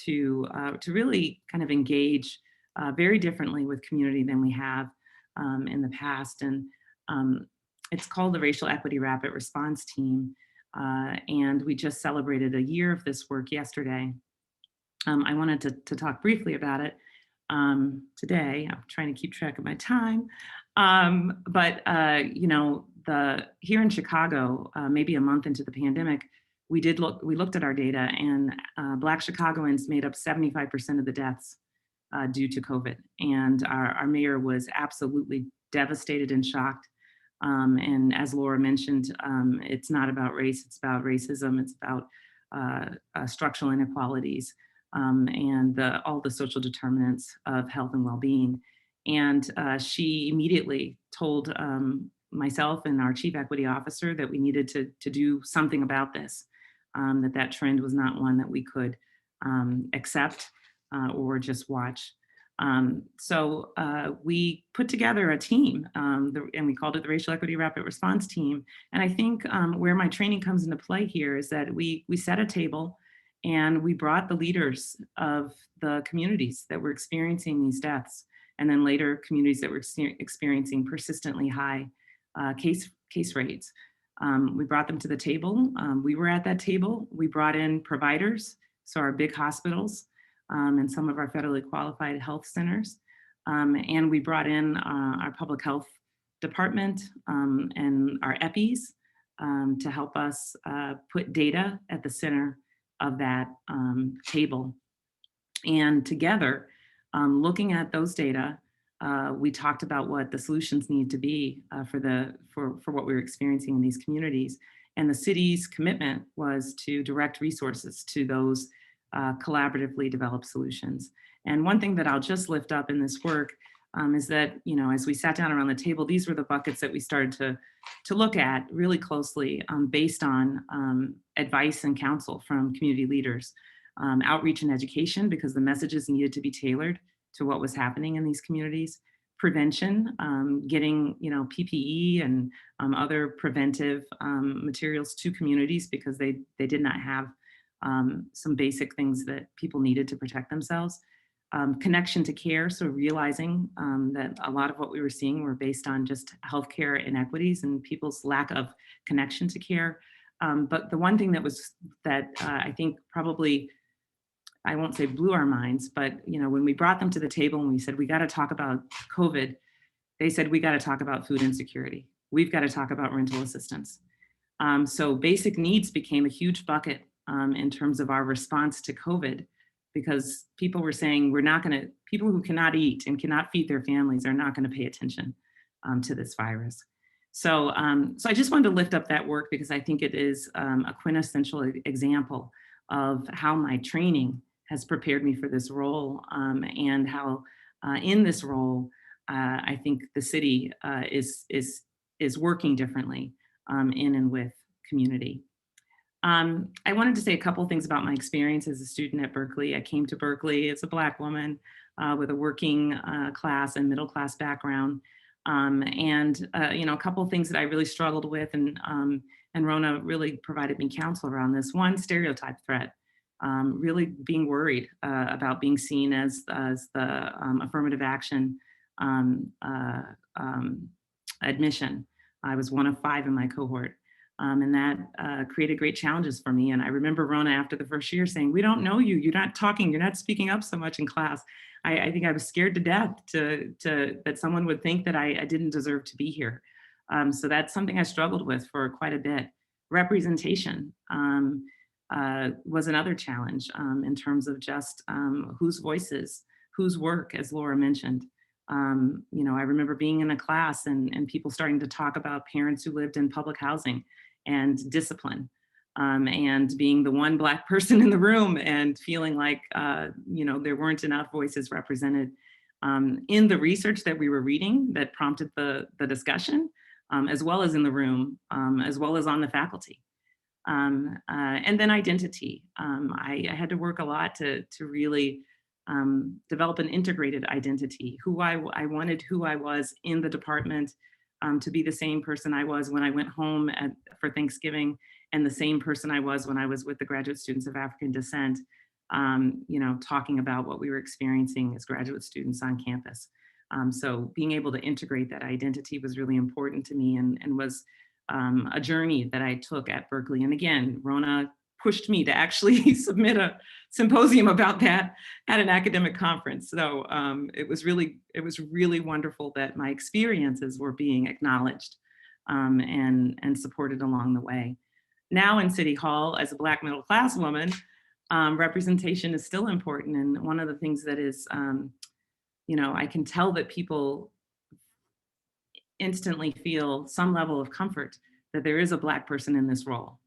to really kind of engage very differently with community than we have in the past. And it's called the Racial Equity Rapid Response Team. And we just celebrated a year of this work yesterday. I wanted to talk briefly about it today. I'm trying to keep track of my time. You know, here in Chicago, maybe a month into the pandemic, we looked at our data, and Black Chicagoans made up 75% of the deaths due to COVID. And our mayor was absolutely devastated and shocked. And as Laura mentioned, it's not about race, it's about racism, it's about structural inequalities and all the social determinants of health and well-being. And she immediately told myself and our chief equity officer that we needed to do something about this, that trend was not one that we could accept or just watch. So we put together a team and we called it the Racial Equity Rapid Response Team. And I think where my training comes into play here is that we set a table and we brought the leaders of the communities that were experiencing these deaths, and then later communities that were experiencing persistently high case rates. We brought them to the table. We were at that table. We brought in providers, so our big hospitals and some of our federally qualified health centers. And we brought in our public health department and our EPIs to help us put data at the center of that table. And together, looking at those data, we talked about what the solutions need to be for what we were experiencing in these communities. And the city's commitment was to direct resources to those collaboratively developed solutions. And one thing that I'll just lift up in this work is that, you know, as we sat down around the table, these were the buckets that we started to look at really closely based on advice and counsel from community leaders. Outreach and education, because the messages needed to be tailored to what was happening in these communities. Prevention, getting, you know, PPE and other preventive materials to communities because they did not have some basic things that people needed to protect themselves. Connection to care, so realizing that a lot of what we were seeing were based on just healthcare inequities and people's lack of connection to care. But the one thing that I think probably, I won't say blew our minds, but you know, when we brought them to the table and we said, we got to talk about COVID, they said, we got to talk about food insecurity. We've got to talk about rental assistance. So basic needs became a huge bucket in terms of our response to COVID, because people were saying, people who cannot eat and cannot feed their families are not going to pay attention to this virus. So I just wanted to lift up that work because I think it is a quintessential example of how my training has prepared me for this role and how in this role, I think the city is working differently in and with community. I wanted to say a couple of things about my experience as a student at Berkeley. I came to Berkeley as a Black woman with a working class and middle class background. You know, a couple of things that I really struggled with, and Rona really provided me counsel around this. One, stereotype threat. Really being worried about being seen as the affirmative action admission. I was one of 5 in my cohort. And that created great challenges for me. And I remember Rona after the first year saying, we don't know you, you're not talking, you're not speaking up so much in class. I think I was scared to death that someone would think that I didn't deserve to be here. So that's something I struggled with for quite a bit. Representation was another challenge in terms of just whose voices, whose work, as Laura mentioned. You know, I remember being in a class and people starting to talk about parents who lived in public housing and discipline, and being the one Black person in the room and feeling like, you know, there weren't enough voices represented in the research that we were reading that prompted the discussion, as well as in the room, as well as on the faculty. And then identity. I had to work a lot to really develop an integrated identity, who I wanted, who I was in the department, to be the same person I was when I went home for Thanksgiving, and the same person I was when I was with the graduate students of African descent, talking about what we were experiencing as graduate students on campus. So being able to integrate that identity was really important to me, and was a journey that I took at Berkeley. And again, Rona pushed me to actually submit a symposium about that at an academic conference. So it was really wonderful that my experiences were being acknowledged and supported along the way. Now in City Hall, as a Black middle class woman, representation is still important. And one of the things that is, I can tell that people instantly feel some level of comfort that there is a Black person in this role.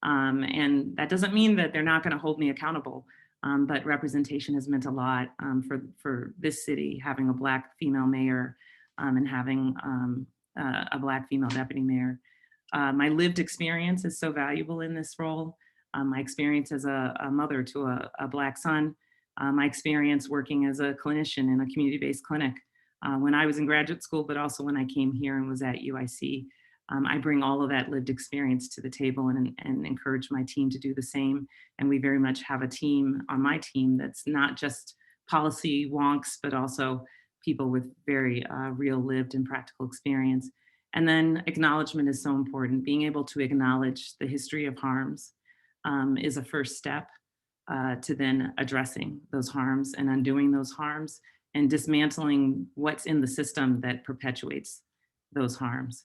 And that doesn't mean that they're not going to hold me accountable, but representation has meant a lot for this city, having a Black female mayor and having a Black female deputy mayor. My lived experience is so valuable in this role. My experience as a mother to a Black son, my experience working as a clinician in a community-based clinic when I was in graduate school, but also when I came here and was at UIC. I bring all of that lived experience to the table and encourage my team to do the same. And we very much have a team on my team that's not just policy wonks, but also people with very real lived and practical experience. And then acknowledgement is so important. Being able to acknowledge the history of harms is a first step to then addressing those harms and undoing those harms and dismantling what's in the system that perpetuates those harms.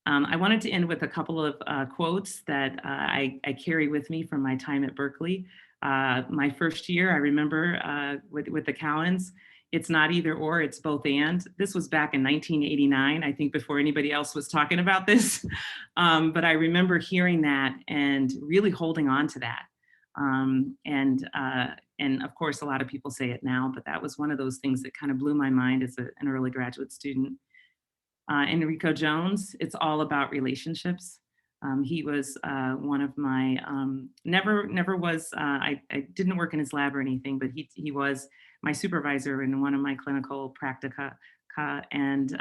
I wanted to end with a couple of quotes that I carry with me from my time at Berkeley. My first year, I remember with the Cowans, it's not either or, it's both and. This was back in 1989, I think before anybody else was talking about this. But I remember hearing that and really holding on to that. And of course, a lot of people say it now, but that was one of those things that kind of blew my mind as an early graduate student. Enrico Jones, it's all about relationships. He was one of my, never was, I didn't work in his lab or anything, but he was my supervisor in one of my clinical practica. And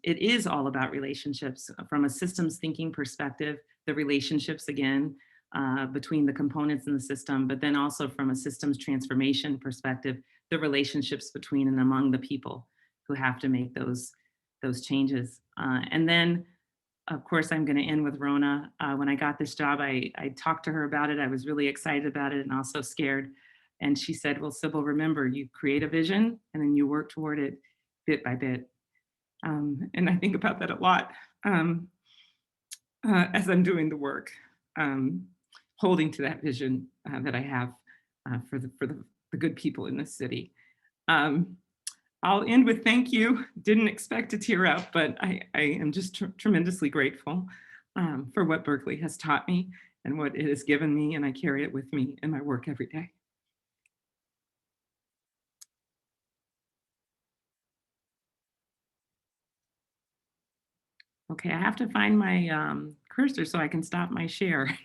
it is all about relationships from a systems thinking perspective, the relationships again, between the components in the system, but then also from a systems transformation perspective, the relationships between and among the people who have to make those changes. And then, of course, I'm going to end with Rona. When I got this job, I talked to her about it. I was really excited about it and also scared. And she said, well, Sybil, remember, you create a vision and then you work toward it bit by bit. And I think about that a lot as I'm doing the work, holding to that vision that I have for the good people in this city. I'll end with thank you. Didn't expect to tear up, but I am just tremendously grateful for what Berkeley has taught me and what it has given me, and I carry it with me in my work every day. Okay, I have to find my cursor so I can stop my share.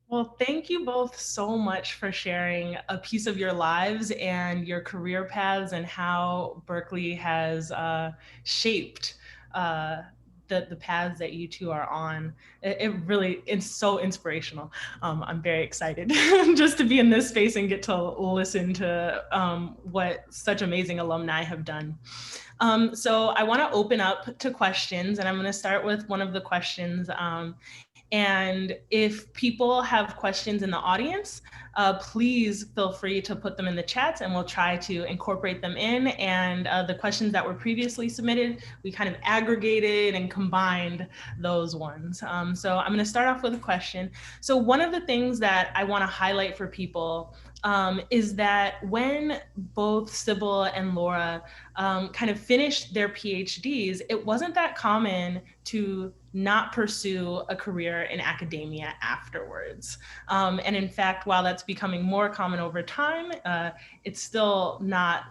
Well, thank you both so much for sharing a piece of your lives and your career paths and how Berkeley has shaped the paths that you two are on. It really is so inspirational. I'm very excited just to be in this space and get to listen to what such amazing alumni have done. So I want to open up to questions, and I'm going to start with one of the questions. And if people have questions in the audience, please feel free to put them in the chats and we'll try to incorporate them in. And the questions that were previously submitted, we kind of aggregated and combined those ones. So I'm going to start off with a question. So one of the things that I want to highlight for people is that when both Sybil and Laura kind of finished their PhDs, it wasn't that common to not pursue a career in academia afterwards. And in fact, while that's becoming more common over time, it's still not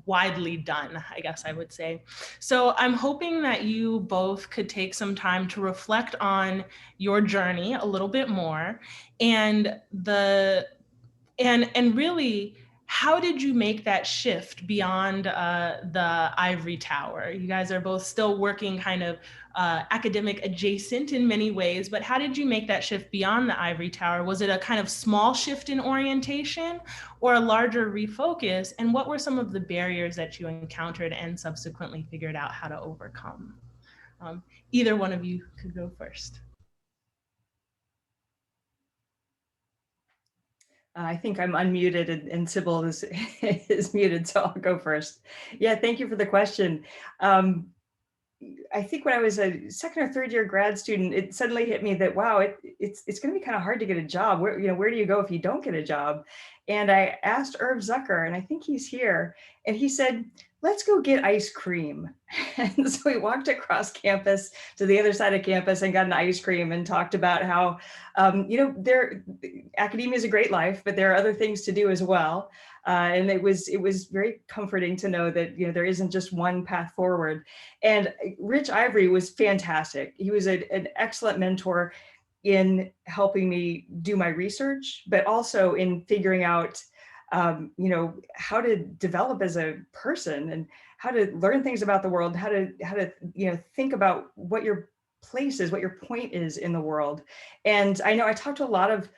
widely done, I guess I would say. So I'm hoping that you both could take some time to reflect on your journey a little bit more, and really, how did you make that shift beyond the ivory tower? You guys are both still working kind of academic adjacent in many ways, but how did you make that shift beyond the ivory tower? Was it a kind of small shift in orientation or a larger refocus? And what were some of the barriers that you encountered and subsequently figured out how to overcome? Either one of you could go first. I think I'm unmuted and Sybil is, is muted, so I'll go first. Yeah, thank you for the question. I think when I was a second or third year grad student, it suddenly hit me that, wow, it's going to be kind of hard to get a job. Where do you go if you don't get a job? And I asked Irv Zucker, and I think he's here, and he said, let's go get ice cream. And so we walked across campus to the other side of campus and got an ice cream and talked about how, academia is a great life, but there are other things to do as well. And it was very comforting to know that there isn't just one path forward. And Rich Ivory was fantastic. He was an excellent mentor in helping me do my research, but also in figuring out, how to develop as a person and how to learn things about the world, how to think about what your place is, what your point is in the world. And I know I talked to a lot of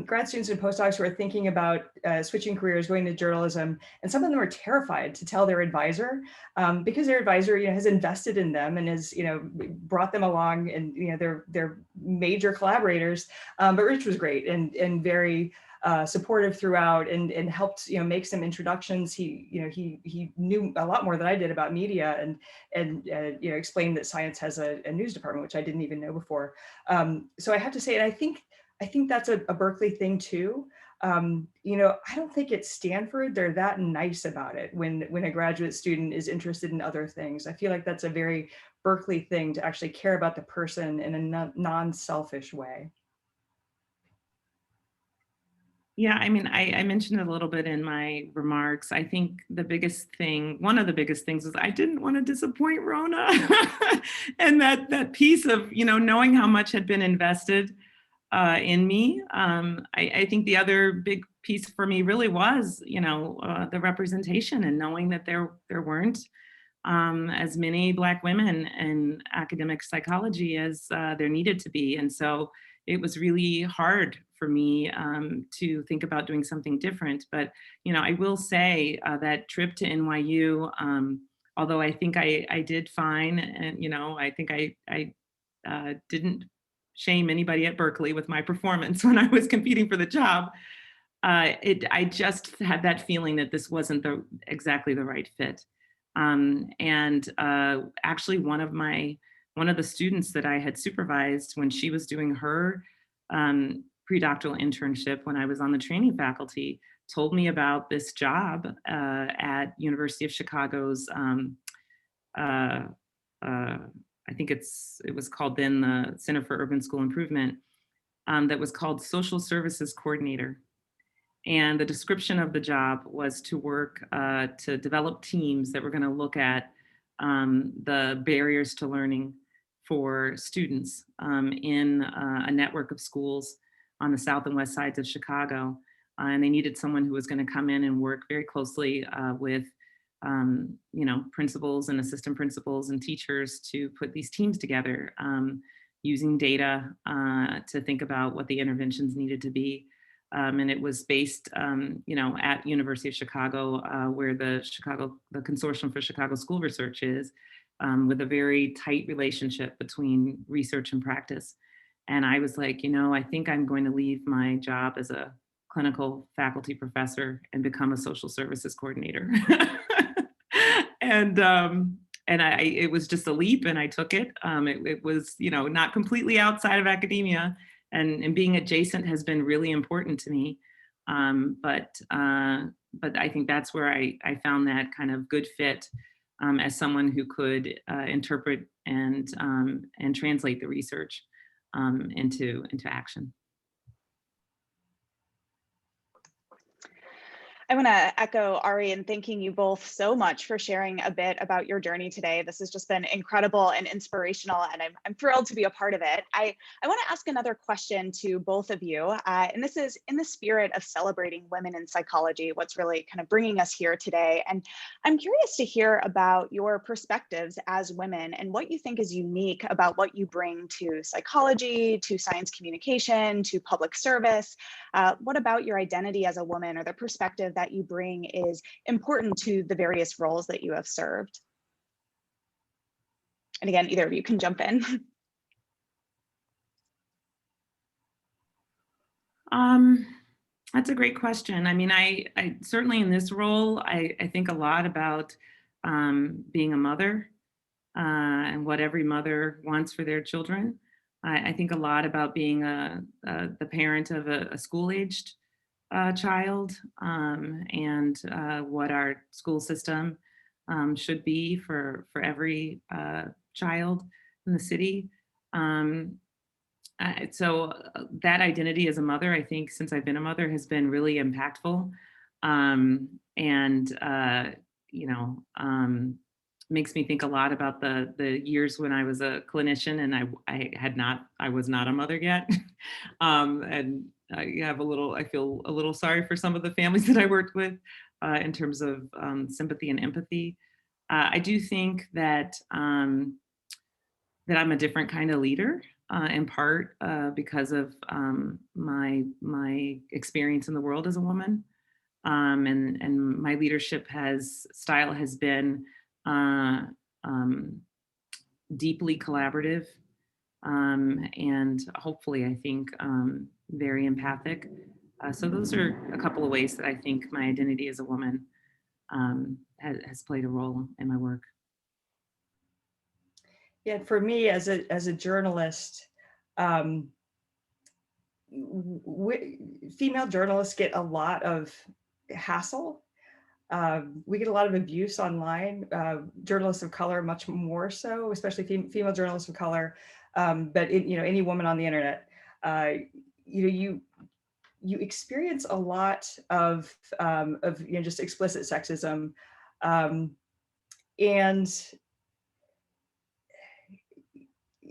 grad students and postdocs who are thinking about switching careers, going to journalism, and some of them are terrified to tell their advisor because their advisor has invested in them and has brought them along, and they're major collaborators. But Rich was great and very supportive throughout, and helped make some introductions. He knew a lot more than I did about media, and explained that science has a news department, which I didn't even know before. So I have to say, and I think that's a Berkeley thing too. I don't think at Stanford they're that nice about it when a graduate student is interested in other things. I feel like that's a very Berkeley thing, to actually care about the person in a non-selfish way. Yeah, I mean, I mentioned it a little bit in my remarks. I think one of the biggest things was I didn't want to disappoint Rona. And that piece of, knowing how much had been invested in me. I think the other big piece for me really was, the representation, and knowing that there weren't as many Black women in academic psychology as there needed to be. And so it was really hard for me to think about doing something different. But, I will say that trip to NYU, although I think I did fine, and, I think I didn't shame anybody at Berkeley with my performance when I was competing for the job. I just had that feeling that this wasn't exactly the right fit. Actually, one of the students that I had supervised when she was doing her pre-doctoral internship when I was on the training faculty told me about this job at University of Chicago's I think it was called then the Center for Urban School Improvement, that was called Social Services Coordinator. And the description of the job was to work to develop teams that were going to look at the barriers to learning for students in a network of schools on the south and west sides of Chicago. And they needed someone who was going to come in and work very closely with principals and assistant principals and teachers to put these teams together, using data to think about what the interventions needed to be. And it was based, at University of Chicago, where the Consortium for Chicago School Research is, with a very tight relationship between research and practice. And I was like, I think I'm going to leave my job as a clinical faculty professor and become a social services coordinator. It was just a leap, and I took it. It was, not completely outside of academia, and being adjacent has been really important to me. But I think that's where I found that kind of good fit as someone who could interpret and translate the research into action. I want to echo Ari in thanking you both so much for sharing a bit about your journey today. This has just been incredible and inspirational, and I'm thrilled to be a part of it. I want to ask another question to both of you, and this is in the spirit of celebrating women in psychology, what's really kind of bringing us here today. And I'm curious to hear about your perspectives as women and what you think is unique about what you bring to psychology, to science communication, to public service. What about your identity as a woman or the perspective that you bring is important to the various roles that you have served? And again, either of you can jump in. That's a great question. I mean, I certainly in this role, I think a lot about being a mother and what every mother wants for their children. I think a lot about being the parent of a school-aged child and what our school system should be for every child in the city. So that identity as a mother, I think since I've been a mother has been really impactful. You know, makes me think a lot about the years when I was a clinician and I was not a mother yet. And I feel a little sorry for some of the families that I worked with in terms of sympathy and empathy. I do think that that I'm a different kind of leader, in part because of my experience in the world as a woman, and my leadership style has been deeply collaborative, and hopefully, I think very empathic. So those are a couple of ways that I think my identity as a woman has played a role in my work. Yeah, for me as a journalist, female journalists get a lot of hassle. We get a lot of abuse online. Journalists of color, much more so, especially female journalists of color. But any woman on the internet, you experience a lot of just explicit sexism, and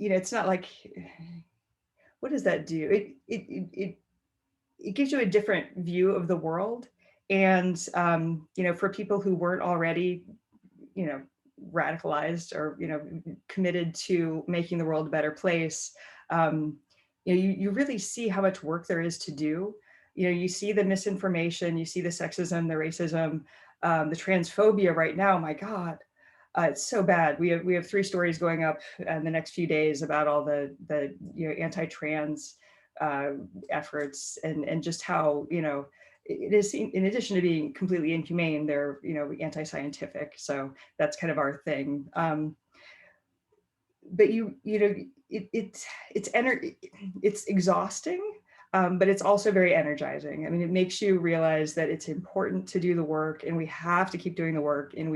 it's not like, what does that do? It gives you a different view of the world. And, for people who weren't already, radicalized or, committed to making the world a better place, you really see how much work there is to do. You see the misinformation, you see the sexism, the racism, the transphobia right now, my God. It's so bad. We have 3 stories going up in the next few days about all the anti-trans efforts and just how it is, in addition to being completely inhumane, they're anti-scientific. So that's kind of our thing. But it's exhausting, but it's also very energizing. I mean, it makes you realize that it's important to do the work, and we have to keep doing the work, and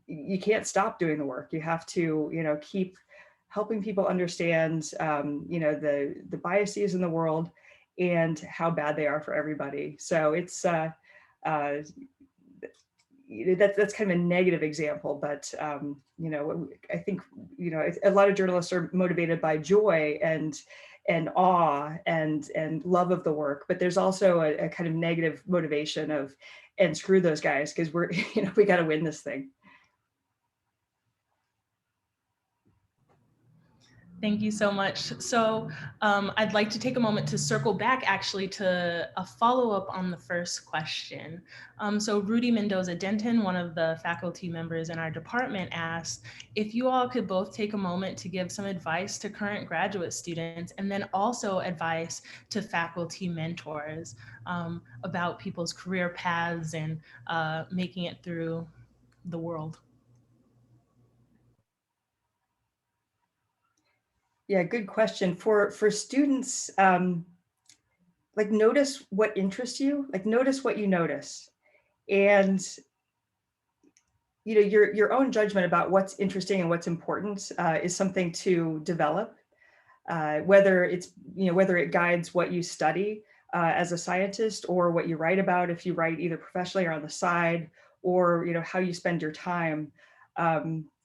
you can't stop doing the work. You have to, keep helping people understand, the biases in the world and how bad they are for everybody. So it's, that's kind of a negative example, but, I think, a lot of journalists are motivated by joy and awe and love of the work, but there's also a kind of negative motivation of, and screw those guys, because we're, we got to win this thing. Thank you so much. So I'd like to take a moment to circle back actually to a follow-up on the first question. So Rudy Mendoza-Denton, one of the faculty members in our department, asked if you all could both take a moment to give some advice to current graduate students and then also advice to faculty mentors about people's career paths and making it through the world. Yeah, good question. For students, like, notice what interests you, like notice what you notice. And your own judgment about what's interesting and what's important is something to develop, whether it's, whether it guides what you study, as a scientist, or what you write about, if you write either professionally or on the side, or how you spend your time.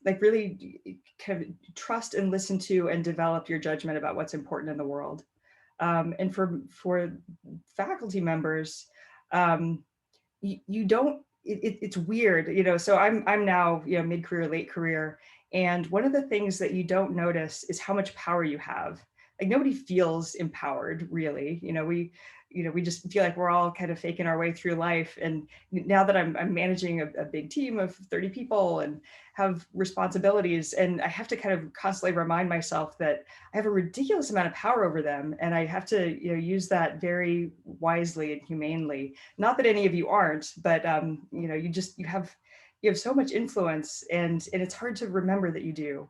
Like really kind of trust and listen to and develop your judgment about what's important in the world. And for faculty members, you don't, it's weird, so I'm now, mid-career, late career. And one of the things that you don't notice is how much power you have. Like nobody feels empowered really. We just feel like we're all kind of faking our way through life. And now that I'm managing a big team of 30 people and have responsibilities, and I have to kind of constantly remind myself that I have a ridiculous amount of power over them, and I have to use that very wisely and humanely. Not that any of you aren't, but you have so much influence, and it's hard to remember that you do.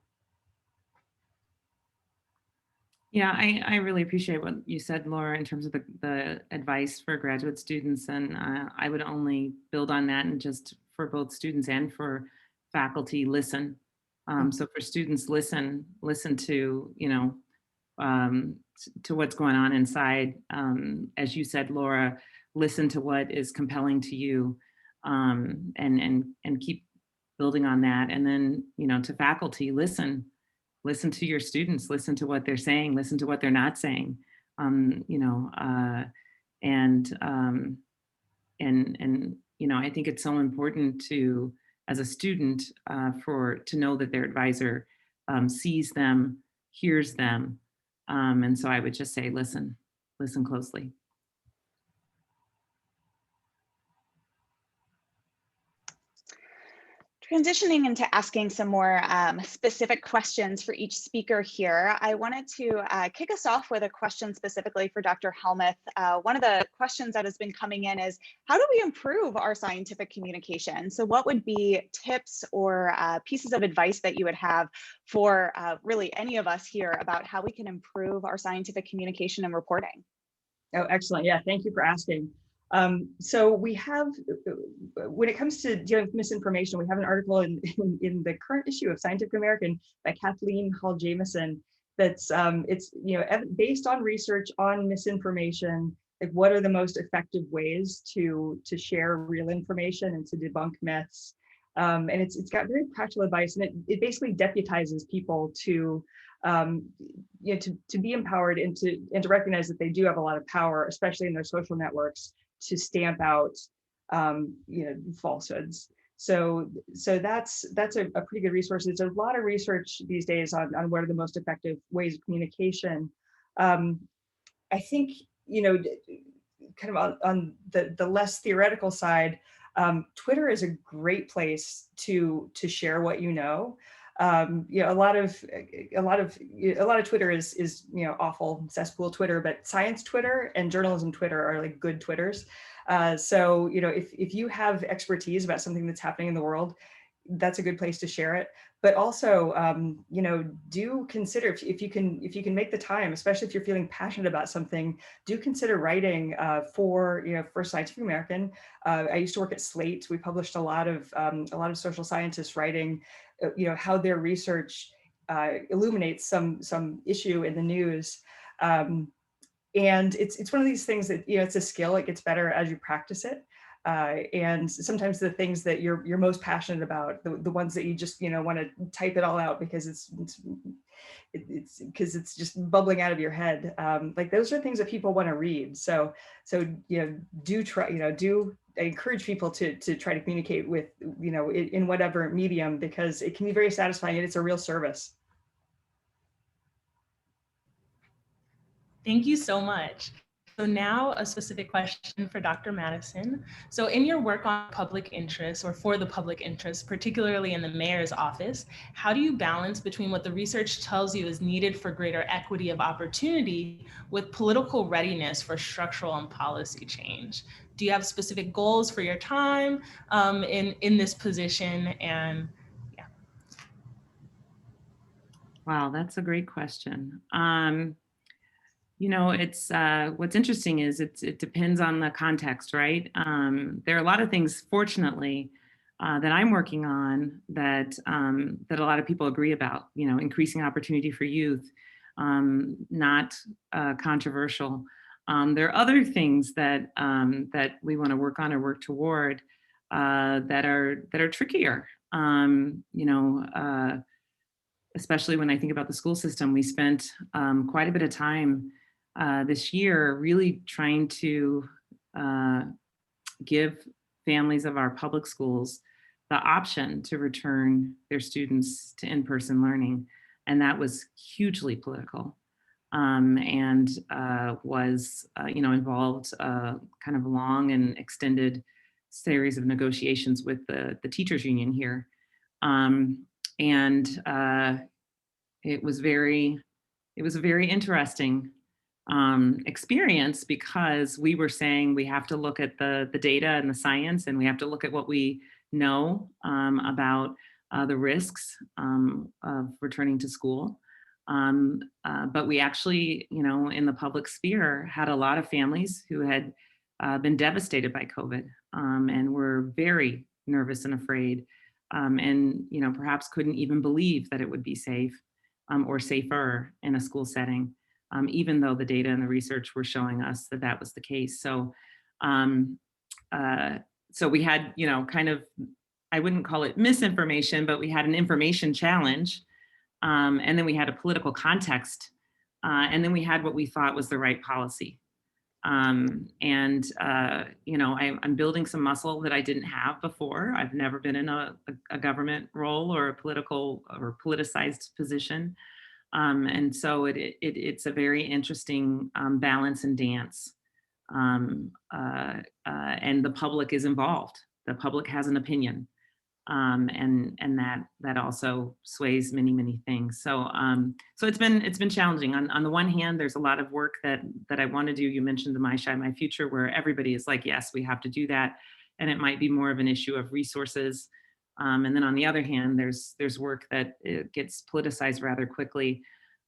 Yeah, I really appreciate what you said, Laura, in terms of the advice for graduate students. And I would only build on that, and just for both students and for faculty, listen. So for students, listen to, to what's going on inside. As you said, Laura, listen to what is compelling to you, and keep building on that. And then, to faculty, listen to your students, listen to what they're saying, listen to what they're not saying. I think it's so important to, as a student, to know that their advisor sees them, hears them. And so I would just say, listen closely. Transitioning into asking some more specific questions for each speaker here, I wanted to kick us off with a question specifically for Dr. Helmuth. One of the questions that has been coming in is, how do we improve our scientific communication? So what would be tips or pieces of advice that you would have for really any of us here about how we can improve our scientific communication and reporting? Oh, excellent. Yeah, thank you for asking. So we have, when it comes to dealing with misinformation, we have an article in the current issue of Scientific American by Kathleen Hall-Jamieson that's it's based on research on misinformation. Like, what are the most effective ways to share real information and to debunk myths? And it's got very practical advice, and it basically deputizes people to be empowered and to recognize that they do have a lot of power, especially in their social networks, to stamp out falsehoods. So that's a pretty good resource. There's a lot of research these days on what are the most effective ways of communication. I think kind of on the less theoretical side, Twitter is a great place to share what you know. A lot of Twitter is awful cesspool Twitter, but science Twitter and journalism Twitter are like good Twitters. So if you have expertise about something that's happening in the world, that's a good place to share it. But also, do consider, if you can make the time, especially if you're feeling passionate about something, do consider writing for Scientific American. I used to work at Slate. We published a lot of social scientists writing, how their research illuminates some issue in the news. And it's one of these things that, it's a skill. It gets better as you practice it. And sometimes the things that you're most passionate about, the ones that you just want to type it all out because it's just bubbling out of your head, like those are things that people want to read. So do try, I encourage people to try to communicate with in whatever medium, because it can be very satisfying and it's a real service. Thank you so much. So now a specific question for Dr. Madison. So in your work on public interest, or for the public interest, particularly in the mayor's office, how do you balance between what the research tells you is needed for greater equity of opportunity with political readiness for structural and policy change? Do you have specific goals for your time in this position? And yeah. Wow, that's a great question. It's what's interesting is it depends on the context, right? There are a lot of things, fortunately, that I'm working on that a lot of people agree about. Increasing opportunity for youth, not controversial. There are other things that that we want to work on or work toward that are trickier. Especially when I think about the school system, we spent quite a bit of time this year really trying to give families of our public schools the option to return their students to in-person learning. And that was hugely political and was, involved kind of long and extended series of negotiations with the teachers union here. And it was a very interesting experience because we were saying we have to look at the data and the science, and we have to look at what we know about the risks of returning to school. But we actually, in the public sphere, had a lot of families who had been devastated by COVID and were very nervous and afraid, and perhaps couldn't even believe that it would be safe or safer in a school setting. Even though the data and the research were showing us that that was the case. So, so we had, kind of, I wouldn't call it misinformation, but we had an information challenge. And then we had a political context. And then we had what we thought was the right policy. I'm building some muscle that I didn't have before. I've never been in a government role or a political or politicized position. And so it's a very interesting balance and dance. And the public is involved. The public has an opinion. And that also sways many, many things. So it's been challenging. On the one hand, there's a lot of work that I want to do. You mentioned the My Shy, My Future, where everybody is like, yes, we have to do that. And it might be more of an issue of resources. And then on the other hand, there's work that it gets politicized rather quickly.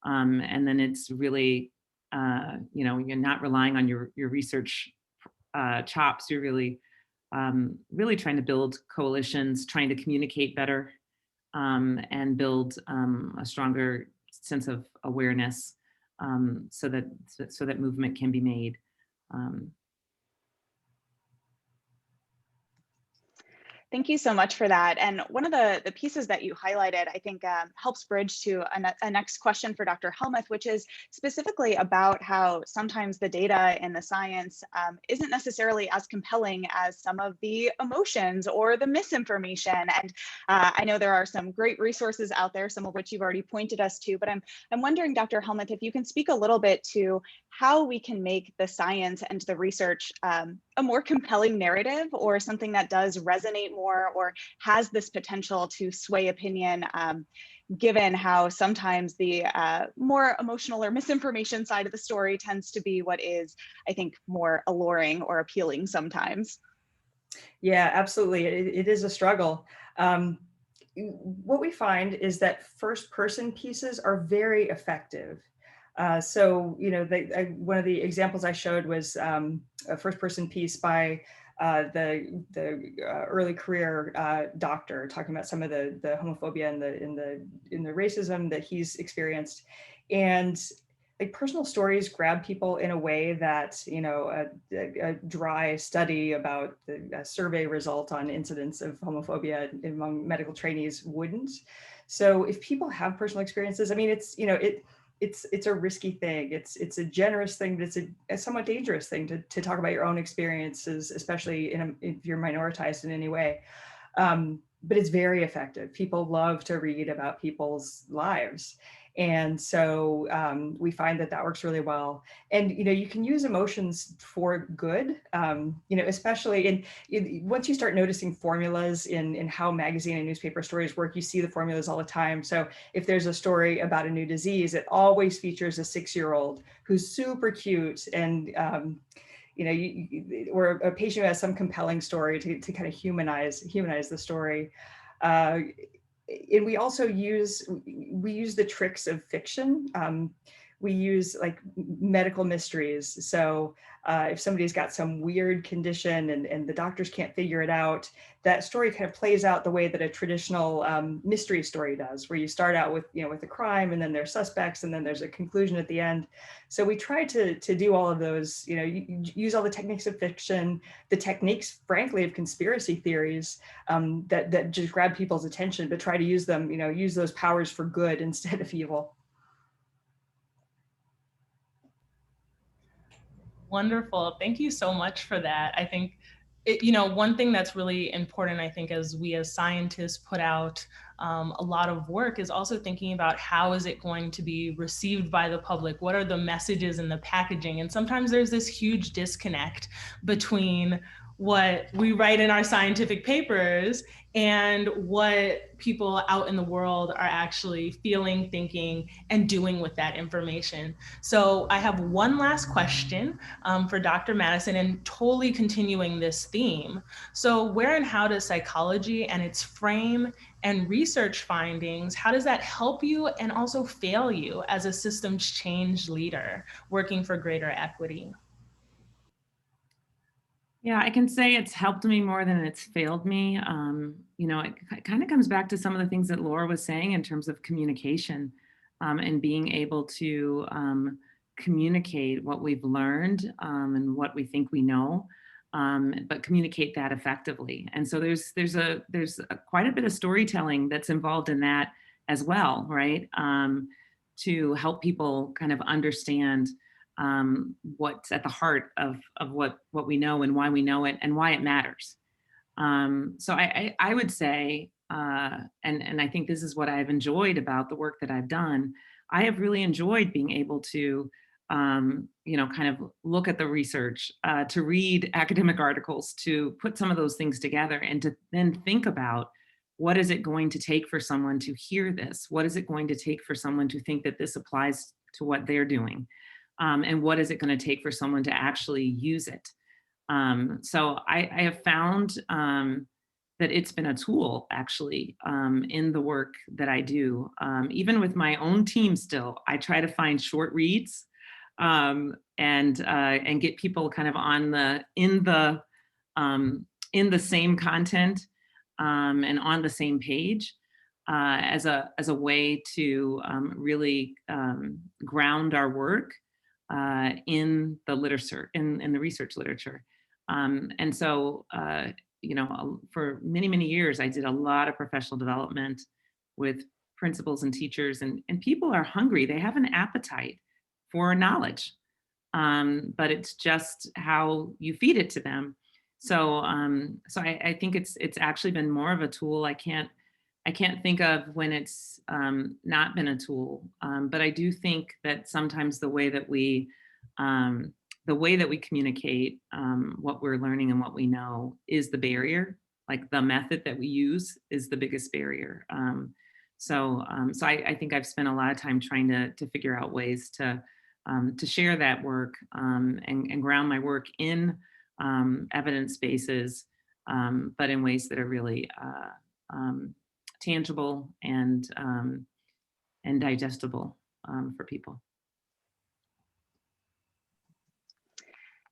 And then it's really, you're not relying on your research chops. You're really trying to build coalitions, trying to communicate better, and build a stronger sense of awareness so that movement can be made. Thank you so much for that. And one of the pieces that you highlighted, I think helps bridge to a next question for Dr. Helmuth, which is specifically about how sometimes the data and the science isn't necessarily as compelling as some of the emotions or the misinformation. And I know there are some great resources out there, some of which you've already pointed us to, but I'm wondering, Dr. Helmuth, if you can speak a little bit to how we can make the science and the research a more compelling narrative, or something that does resonate more or has this potential to sway opinion, given how sometimes the more emotional or misinformation side of the story tends to be what is, I think, more alluring or appealing sometimes. Yeah, absolutely. It is a struggle. What we find is that first person pieces are very effective. So, one of the examples I showed was a first person piece by the early career doctor, talking about some of the homophobia and the racism that he's experienced. And like personal stories grab people in a way that, a dry study about the survey result on incidence of homophobia among medical trainees wouldn't. So if people have personal experiences, I mean, it's a risky thing. It's a generous thing, but it's a somewhat dangerous thing to talk about your own experiences, especially if you're minoritized in any way. But it's very effective. People love to read about people's lives. And so we find that works really well. And, you can use emotions for good, especially once you start noticing formulas in how magazine and newspaper stories work, you see the formulas all the time. So if there's a story about a new disease, it always features a 6-year-old who's super cute and, or a patient who has some compelling story to kind of humanize the story. And we also use the tricks of fiction. We use like medical mysteries. So if somebody's got some weird condition and the doctors can't figure it out, that story kind of plays out the way that a traditional mystery story does, where you start out with, with a crime, and then there's suspects, and then there's a conclusion at the end. So we try to do all of those, use all the techniques of fiction, the techniques, frankly, of conspiracy theories that just grab people's attention, but try to use them, use those powers for good instead of evil. Wonderful. Thank you so much for that. I think, one thing that's really important, I think, as we as scientists put out a lot of work is also thinking about how is it going to be received by the public? What are the messages in the packaging? And sometimes there's this huge disconnect between what we write in our scientific papers and what people out in the world are actually feeling, thinking, and doing with that information. So I have one last question for Dr. Madison, and totally continuing this theme. So where and how does psychology and its frame and research findings, how does that help you and also fail you as a systems change leader working for greater equity? Yeah, I can say it's helped me more than it's failed me. It kind of comes back to some of the things that Laura was saying in terms of communication and being able to communicate what we've learned and what we think we know, but communicate that effectively. And so there's quite a bit of storytelling that's involved in that as well, right? To help people kind of understand what's at the heart of what we know and why we know it and why it matters. So I would say, and I think this is what I've enjoyed about the work that I've done. I have really enjoyed being able to, kind of look at the research, to read academic articles, to put some of those things together, and to then think about what is it going to take for someone to hear this? What is it going to take for someone to think that this applies to what they're doing? And what is it going to take for someone to actually use it? So I have found that it's been a tool actually in the work that I do. Even with my own team still, I try to find short reads and get people kind of in the same content and on the same page as a way to really ground our work in the literature, in the research literature. And so, for many, many years, I did a lot of professional development with principals and teachers, and people are hungry. They have an appetite for knowledge, but it's just how you feed it to them. So, I think it's actually been more of a tool. I can't think of when it's not been a tool, but I do think that sometimes the way that we communicate what we're learning and what we know is the barrier. Like the method that we use is the biggest barrier. So I think I've spent a lot of time trying to figure out ways to share that work and ground my work in evidence bases, but in ways that are really tangible and digestible for people.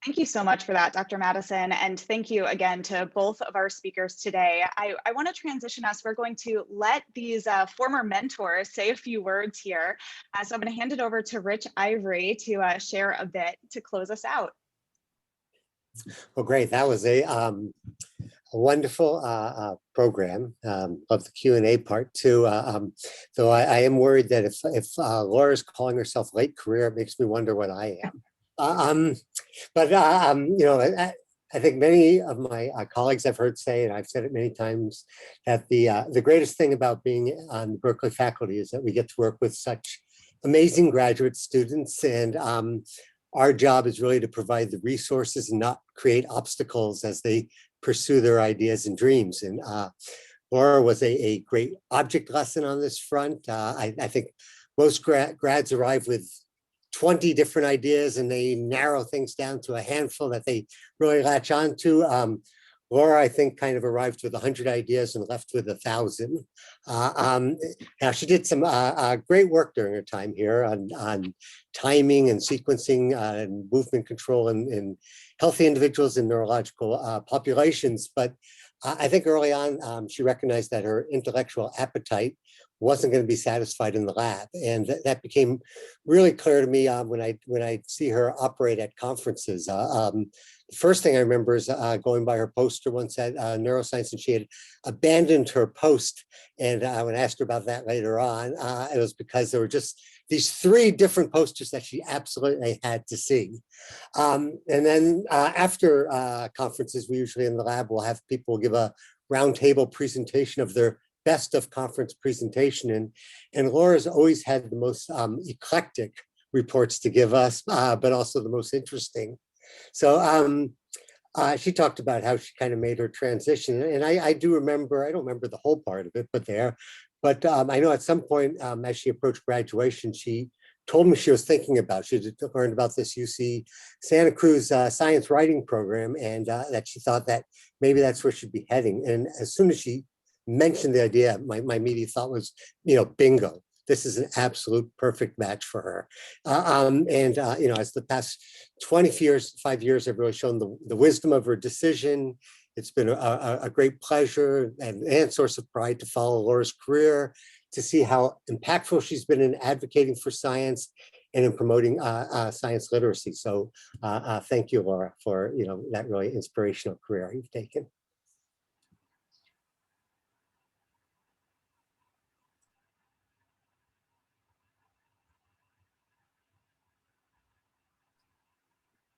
Thank you so much for that, Dr. Madison. And thank you again to both of our speakers today. I want to transition us. We're going to let these former mentors say a few words here. So I'm going to hand it over to Rich Ivory to share a bit to close us out. Well, great. That was a wonderful program. Love the Q&A part too. Though I am worried that if Laura's calling herself late career, it makes me wonder what I am. I think many of my colleagues I've heard say, and I've said it many times, that the greatest thing about being on the Berkeley faculty is that we get to work with such amazing graduate students, and our job is really to provide the resources and not create obstacles as they pursue their ideas and dreams. And Laura was a great object lesson on this front. I think most grads arrive with 20 different ideas and they narrow things down to a handful that they really latch on to. Laura, I think, kind of arrived with 100 ideas and left with 1,000. Now, she did some great work during her time here on timing and sequencing and movement control in healthy individuals and neurological populations. But I think early on, she recognized that her intellectual appetite wasn't going to be satisfied in the lab. And that became really clear to me when I see her operate at conferences. The first thing I remember is going by her poster once at Neuroscience, and she had abandoned her post. And when I asked her about that later on, it was because there were just these 3 different posters that she absolutely had to see. And then after conferences, we usually in the lab will have people give a roundtable presentation of their best of conference presentation. And Laura's always had the most eclectic reports to give us, but also the most interesting. So she talked about how she kind of made her transition. And I do remember, I don't remember the whole part of it, but I know at some point as she approached graduation, she told me she was thinking about, she had learned about this UC Santa Cruz science writing program, and that she thought that maybe that's where she'd be heading. And as soon as she mentioned the idea, my immediate thought was, bingo. This is an absolute perfect match for her. As the past 5 years have really shown the wisdom of her decision. It's been a great pleasure and source of pride to follow Laura's career, to see how impactful she's been in advocating for science and in promoting science literacy. So thank you, Laura, for that really inspirational career you've taken.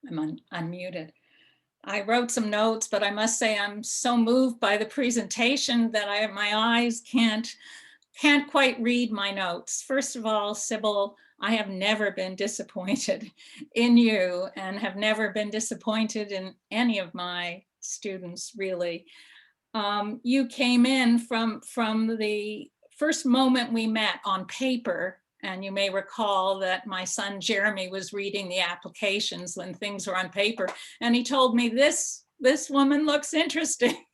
I'm unmuted. I wrote some notes, but I must say I'm so moved by the presentation that my eyes can't quite read my notes. First of all, Sybil, I have never been disappointed in you and have never been disappointed in any of my students, really. You came in from the first moment we met on paper. And you may recall that my son Jeremy was reading the applications when things were on paper, and he told me this woman looks interesting,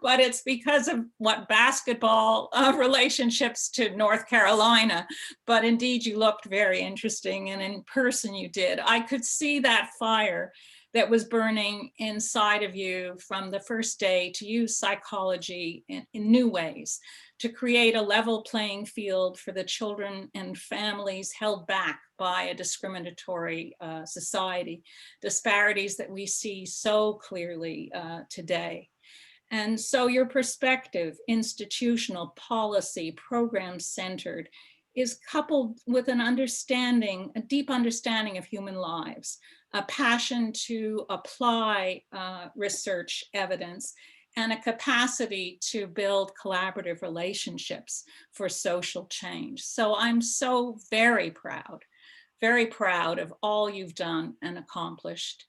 but it's because of what basketball relationships to North Carolina. But indeed, you looked very interesting, and in person you did. I could see that fire that was burning inside of you from the first day to use psychology in new ways, to create a level playing field for the children and families held back by a discriminatory society, disparities that we see so clearly today. And so your perspective, institutional, policy, program-centered, is coupled with an understanding, a deep understanding of human lives, a passion to apply research evidence, and a capacity to build collaborative relationships for social change. So I'm so very proud of all you've done and accomplished.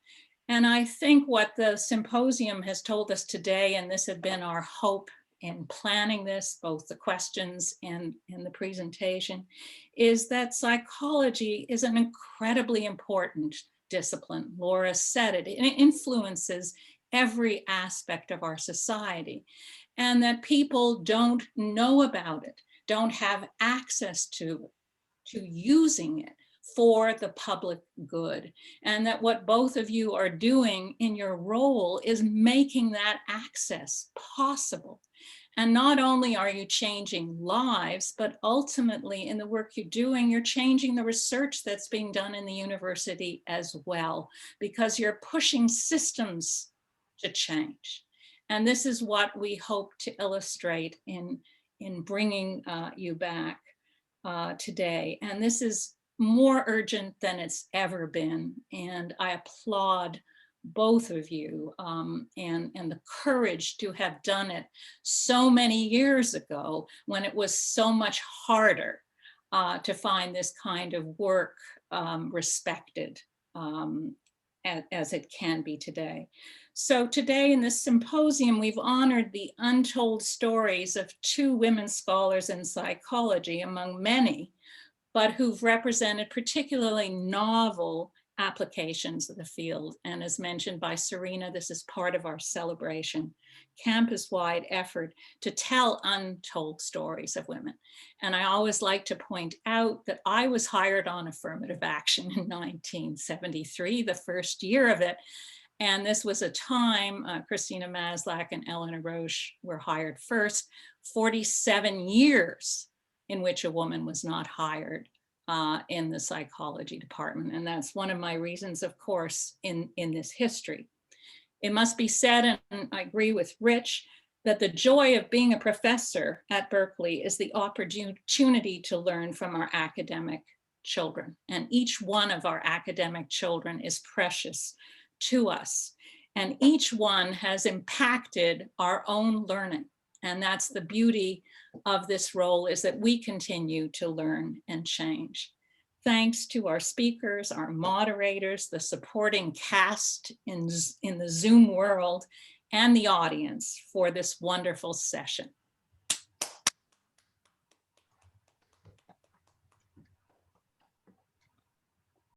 And I think what the symposium has told us today, and this had been our hope in planning this, both the questions and the presentation, is that psychology is an incredibly important discipline. Laura said it, and it influences every aspect of our society, and that people don't know about it, don't have access to using it for the public good. And that what both of you are doing in your role is making that access possible. And not only are you changing lives, but ultimately in the work you're doing, you're changing the research that's being done in the university as well, because you're pushing systems to change. And this is what we hope to illustrate in bringing you back today. And this is more urgent than it's ever been. And I applaud both of you and the courage to have done it so many years ago when it was so much harder to find this kind of work respected as it can be today. So today in this symposium, we've honored the untold stories of 2 women scholars in psychology among many, but who've represented particularly novel applications of the field. And as mentioned by Serena, this is part of our celebration, campus-wide effort to tell untold stories of women. And I always like to point out that I was hired on affirmative action in 1973, the first year of it. And this was a time, Christina Maslach and Eleanor Roche were hired first, 47 years in which a woman was not hired in the psychology department. And that's one of my reasons, of course, in this history. It must be said, and I agree with Rich, that the joy of being a professor at Berkeley is the opportunity to learn from our academic children. And each one of our academic children is precious to us. And each one has impacted our own learning. And that's the beauty of this role, is that we continue to learn and change. Thanks to our speakers, our moderators, the supporting cast in the Zoom world, and the audience for this wonderful session.